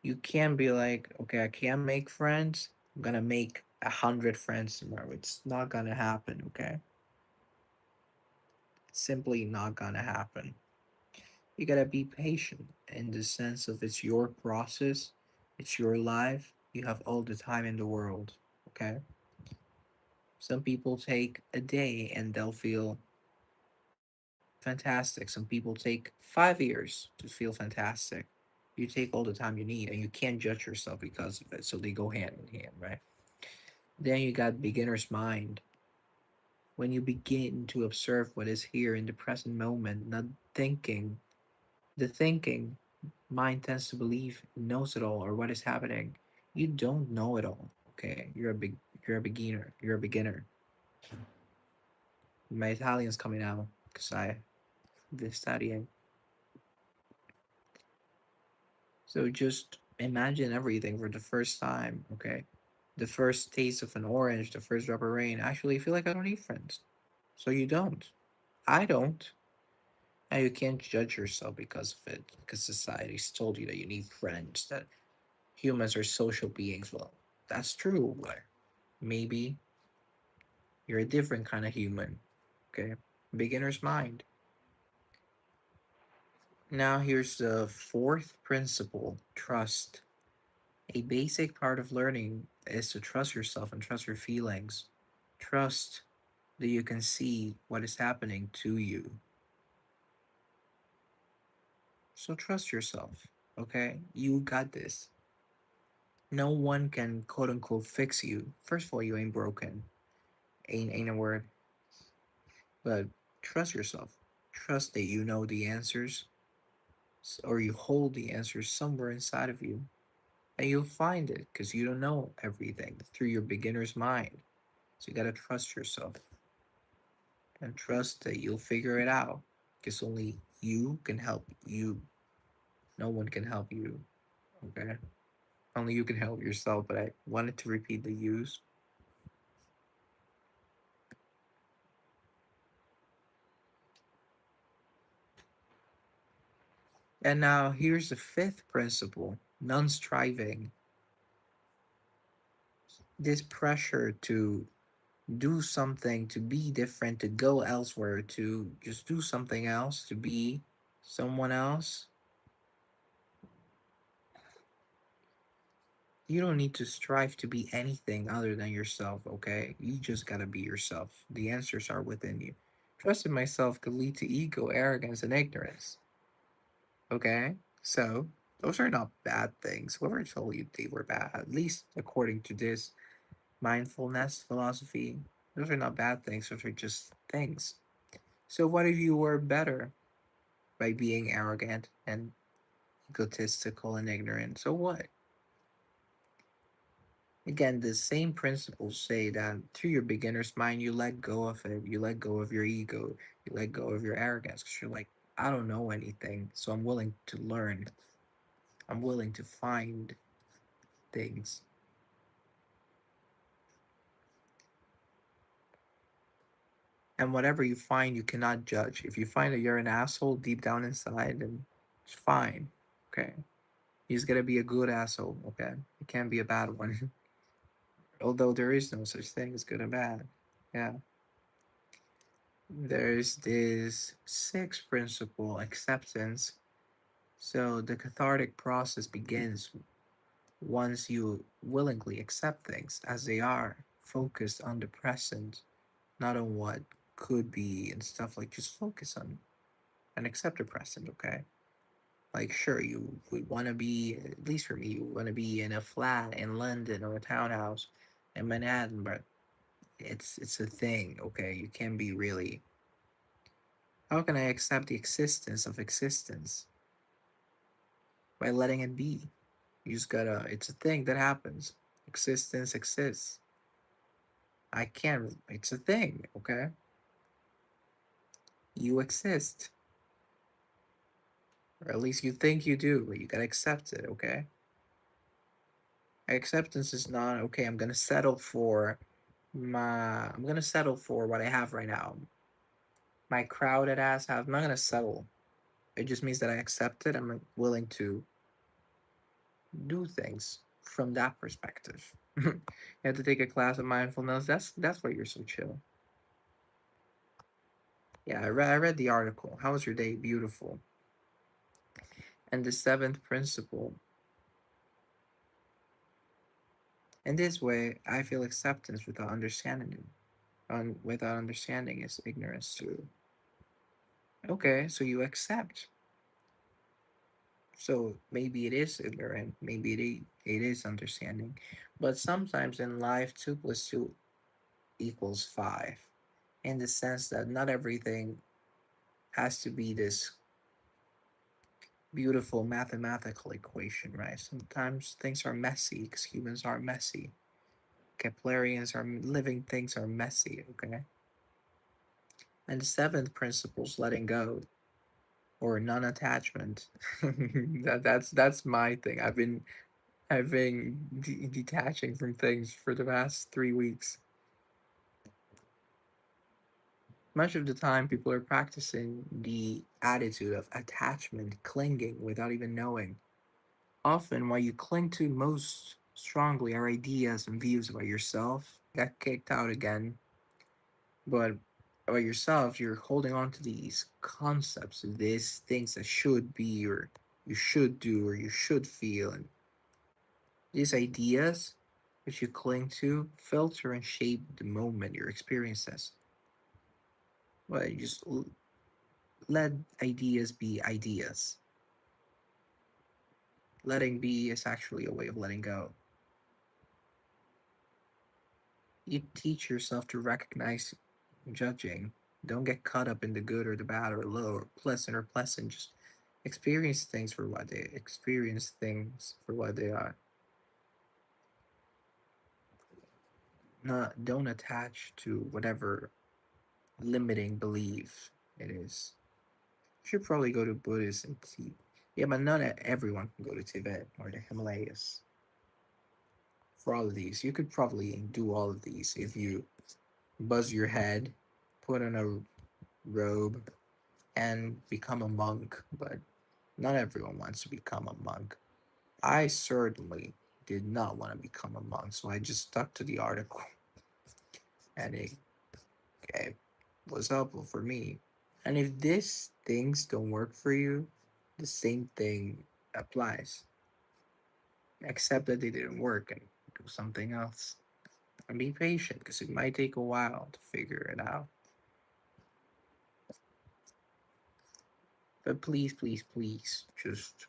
You can't be like, okay, I can't make friends. I'm gonna make 100 friends tomorrow. It's not gonna happen, okay? It's simply not gonna happen. You gotta be patient in the sense of it's your process, it's your life. You have all the time in the world, okay? Some people take a day and they'll feel fantastic. Some people take 5 years to feel fantastic. You take all the time you need and you can't judge yourself because of it. So they go hand in hand, right? Then you got beginner's mind. When you begin to observe what is here in the present moment, not thinking, the thinking mind tends to believe it knows it all or what is happening. You don't know it all. Okay, you're a beginner. You're a beginner. My Italian's coming out because I've been studying. So just imagine everything for the first time, okay? The first taste of an orange, the first drop of rain. Actually, you feel like I don't need friends. So you don't. I don't. And you can't judge yourself because of it, because society's told you that you need friends, that humans are social beings. Well, that's true, but maybe you're a different kind of human, okay? Beginner's mind. Now, here's the fourth principle trust. A basic part of learning is to trust yourself and trust your feelings. Trust that you can see what is happening to you. So trust yourself, okay? You got this. No one can quote unquote fix you. First of all, you ain't broken. Ain't a word. But trust yourself. Trust that you know the answers. or you hold the answer somewhere inside of you, and you'll find it because you don't know everything through your beginner's mind. So you gotta trust yourself and trust that you'll figure it out because only you can help you. No one can help you. Okay? Only you can help yourself. But I wanted to repeat the use. And now here's the fifth principle: non striving. This pressure to do something, to be different, to go elsewhere, to just do something else, to be someone else. You don't need to strive to be anything other than yourself, okay? You just gotta be yourself. The answers are within you. Trusting myself could lead to ego, arrogance, and ignorance, okay? So, those are not bad things. Whoever told you they were bad, at least according to this mindfulness philosophy, those are not bad things, those are just things. So, what if you were better by being arrogant and egotistical and ignorant? So, what? Again, the same principles say that through your beginner's mind, you let go of it. You let go of your ego. You let go of your arrogance because you're like, I don't know anything, so I'm willing to learn. I'm willing to find things. And whatever you find, you cannot judge. If you find that you're an asshole deep down inside, then it's fine. Okay. He's gonna be a good asshole. Okay. It can't be a bad one. Although there is no such thing as good and bad. Yeah. There's this sixth principle, acceptance. So the cathartic process begins once you willingly accept things as they are, focused on the present, not on what could be and stuff like just focus on and accept the present, okay? Like sure you would wanna be at least for me, you wanna be in a flat in London or a townhouse in Manhattan, but it's a thing, okay? You can be really how can I accept the existence of existence? By letting it be. You just gotta, it's a thing that happens. Existence exists. I can't, it's a thing, okay? You exist. Or at least you think you do, but you gotta accept it, okay? Acceptance is not, okay, I'm gonna settle for what I have right now. My crowded ass have, I'm not gonna settle. It just means that I accept it. I'm willing to do things from that perspective. You have to take a class of mindfulness. That's why you're so chill. Yeah, I read the article. How was your day? Beautiful. And the seventh principle. In this way, I feel acceptance without understanding it. Without understanding is ignorance too. Okay, so you accept. So maybe it is ignorant. Maybe it is understanding. But sometimes in life, 2 plus 2 equals 5. In the sense that not everything has to be this beautiful mathematical equation, right? Sometimes things are messy because humans are messy. Keplerians are living things are messy, okay? And the seventh principle is letting go or non-attachment. That's my thing. I've been detaching from things for the past 3 weeks. Much of the time, people are practicing the attitude of attachment, clinging without even knowing. Often, what you cling to most strongly are ideas and views about yourself. Got kicked out again, but about yourself, you're holding on to these concepts, these things that should be, or you should do, or you should feel, and these ideas which you cling to filter and shape the moment your experiences. Well, you just let ideas be ideas. Letting be is actually a way of letting go. You teach yourself to recognize judging. Don't get caught up in the good or the bad or low or pleasant or pleasant. Just Experience things for what they are. Not don't attach to whatever limiting belief it is. You should probably go to Buddhist and see. Yeah, but not everyone can go to Tibet or the Himalayas for all of these. You could probably do all of these if you buzz your head, put on a robe, and become a monk. But not everyone wants to become a monk. I certainly did not want to become a monk, so I just stuck to the article, and it was helpful for me. And if these things don't work for you, the same thing applies. Accept that they didn't work and do something else. And be patient because it might take a while to figure it out. But please, please, please, just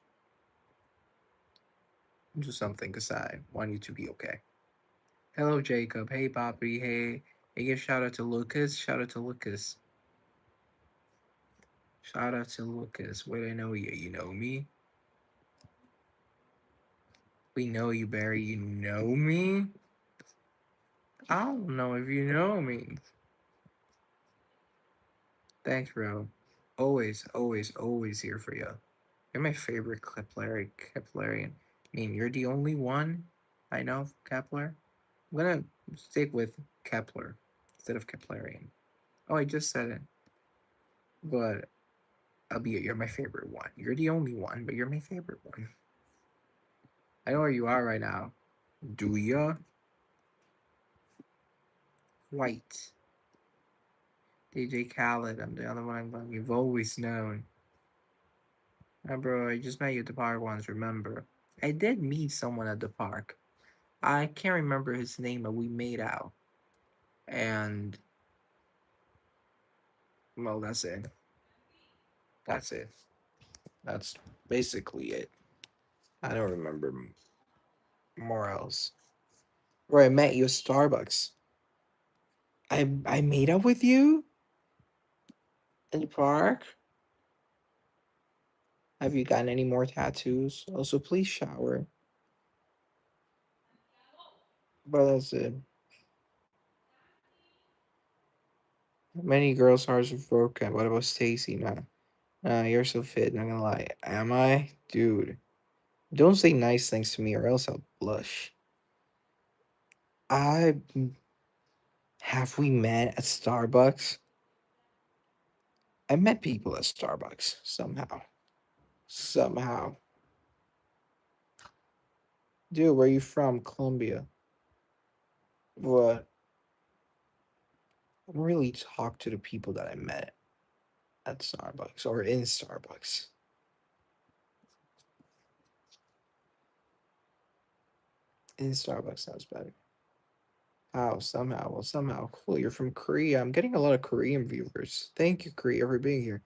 do something because I want you to be okay. Hello, Jacob. Hey, Poppy. Hey. Hey, give shout out to Lucas. Shout out to Lucas. Shout out to Lucas. Wait, I know you. You know me? We know you, Barry. You know me? I don't know if you know me. Thanks, bro. Always, always, always here for you. You're my favorite Keplerian. I mean, you're the only one I know of Kepler. I'm gonna stick with Kepler instead of Keplerian. Oh, I just said it. But albeit you're my favorite one. You're the only one, but you're my favorite one. I know where you are right now. Do ya? White. DJ Khaled, I'm the other one you've always known. Bro, I just met you at the park once, remember? I did meet someone at the park. I can't remember his name, but we made out. And, well, that's it. That's it. That's basically it. I don't remember more else. Where I met you at Starbucks. I made up with you in the park? Have you gotten any more tattoos? Also, please shower. But that's it. Many girls' hearts are broken. What about Stacy? Nah, you're so fit, not gonna lie. Am I? Dude. Don't say nice things to me or else I'll blush. I have we met at Starbucks? I met people at Starbucks somehow. Somehow. Dude, where you from? Colombia. What? I don't really talk to the people that I met at Starbucks or in Starbucks. In Starbucks sounds better. How? Somehow. Well, somehow. Cool. You're from Korea. I'm getting a lot of Korean viewers. Thank you, Korea, for being here.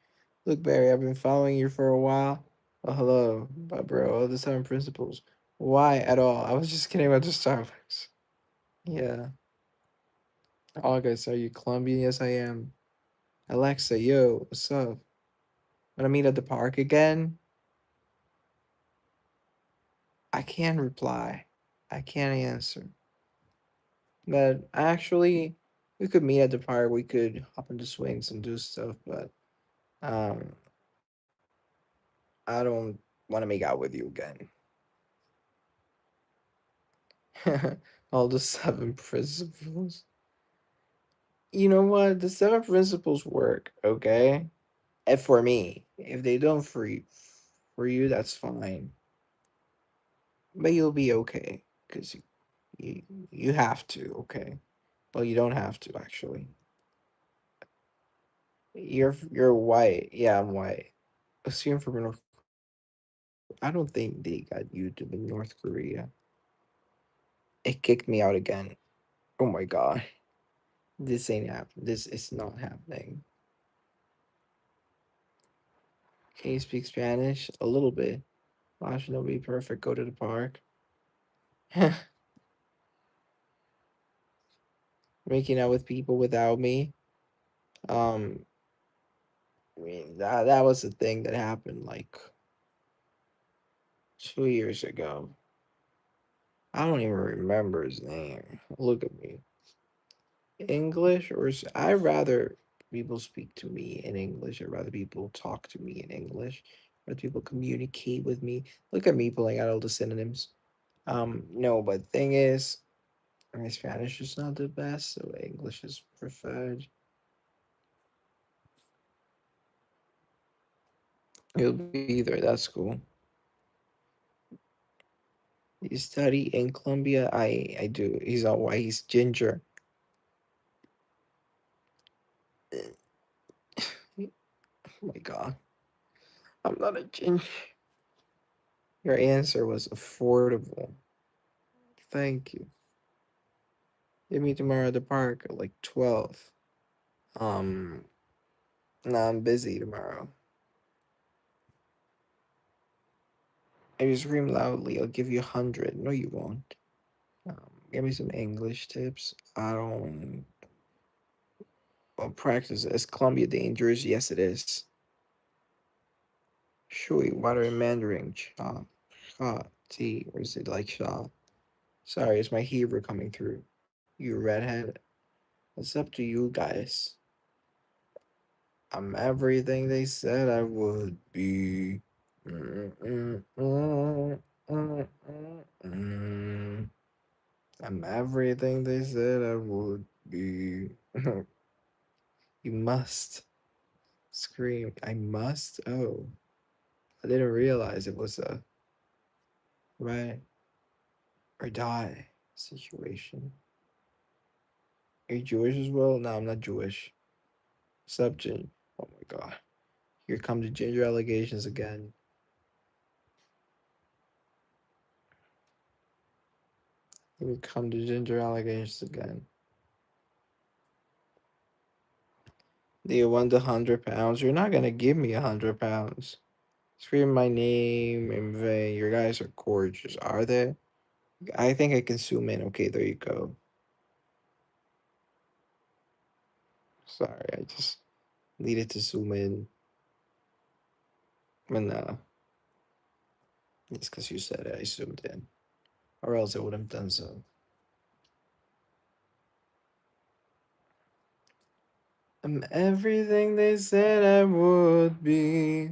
Look, Barry, I've been following you for a while. Oh, hello. But, bro, all the seven principles. Why at all? I was just kidding about the Starbucks. Yeah. August, are you Colombian? Yes, I am. Alexa, yo, what's up? Wanna meet at the park again? I can reply. I can't answer. But actually, we could meet at the park. We could hop into swings and do stuff, but um, I don't want to make out with you again. All the seven principles. You know what? The seven principles work, okay? And for me, if they don't for you, that's fine. But you'll be okay because you you have to, okay? Well, you don't have to actually. You're white. Yeah, I'm white. Assume from North. I don't think they got YouTube in North Korea. It kicked me out again. Oh my god. This ain't happening. This is not happening. Can you speak Spanish? A little bit. Why should not be perfect? Go to the park. Making out with people without me. Um, I mean that was the thing that happened like 2 years ago. I don't even remember his name. Look at me. English I rather people speak to me in English. I'd rather people talk to me in English. Rather people communicate with me. Look at me pulling out all the synonyms. No, but thing is, my Spanish is not the best, so English is preferred. He'll be there. That's cool. You study in Colombia? I do. He's all white. He's ginger. Oh my god. I'm not a ginger. Your answer was affordable. Thank you. Give me tomorrow at the park at like 12. Um, nah, I'm busy tomorrow. If you scream loudly, I'll give you 100. No, you won't. Give me some English tips. I don't. Well, practice. Is Columbia dangerous? Yes, it is. Shui, water in Mandarin. Cha. Cha. T. Or is it like Sha? Sorry, it's my Hebrew coming through. You redhead. It's up to you guys. I'm everything they said I would be. Mm, mm, mm, mm, mm, mm. I'm everything they said I would be. You must scream. I must. Oh, I didn't realize it was a right or die situation. Are you Jewish as well? No, I'm not Jewish. Subject. Oh my god. Here come the ginger allegations again. Here come the ginger allegations again. Do you want the 100 pounds? You're not gonna give me 100 pounds. Scream my name in vain. Your guys are gorgeous, are they? I think I can zoom in. Okay, there you go. Sorry, I just needed to zoom in. And it's because you said it, I zoomed in. Or else I would have done so. I'm everything they said I would be.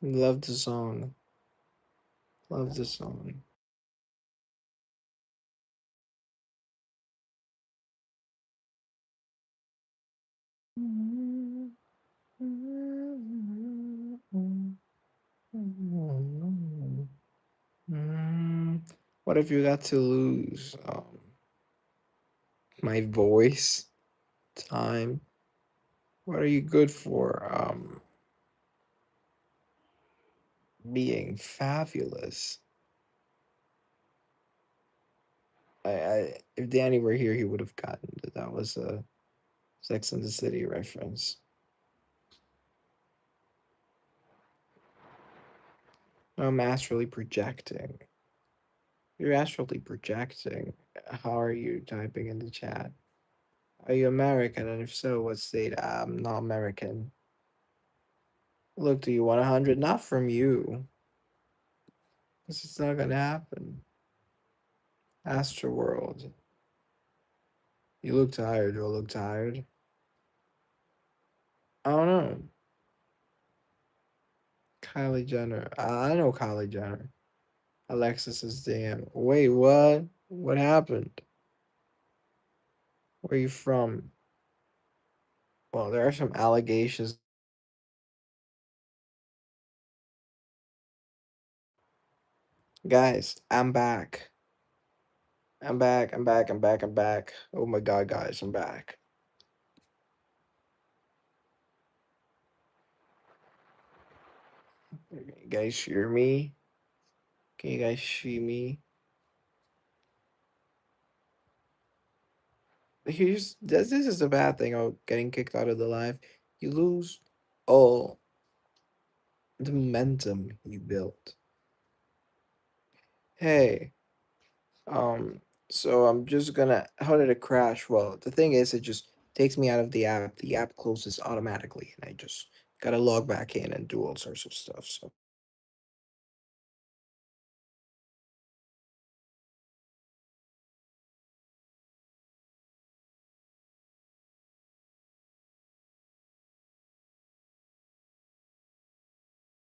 Love the song. Love the song. Mm, what if you got to lose my voice, time? What are you good for? Being fabulous. If Danny were here, he would have gotten that. That was a Sex and the City reference. I'm astrally projecting. You're astrally projecting. How are you typing in the chat? Are you American? And if so, what state? I'm not American. Look, do you want 100? Not from you. This is not gonna happen. Astroworld. You look tired. Do I look tired? I don't know. Kylie Jenner. I know Kylie Jenner. Alexis is damn. Wait, what? What happened? Where are you from? Well, there are some allegations. Guys, I'm back. I'm back. I'm back. I'm back. I'm back. Oh my god, guys, I'm back. Can you guys hear me? Can you guys see me? Here's this is the bad thing about getting kicked out of the live. You lose all the momentum you built. Hey, um, so I'm just gonna how did it crash? Well, the thing is it just takes me out of the app. The app closes automatically and I just gotta log back in and do all sorts of stuff. So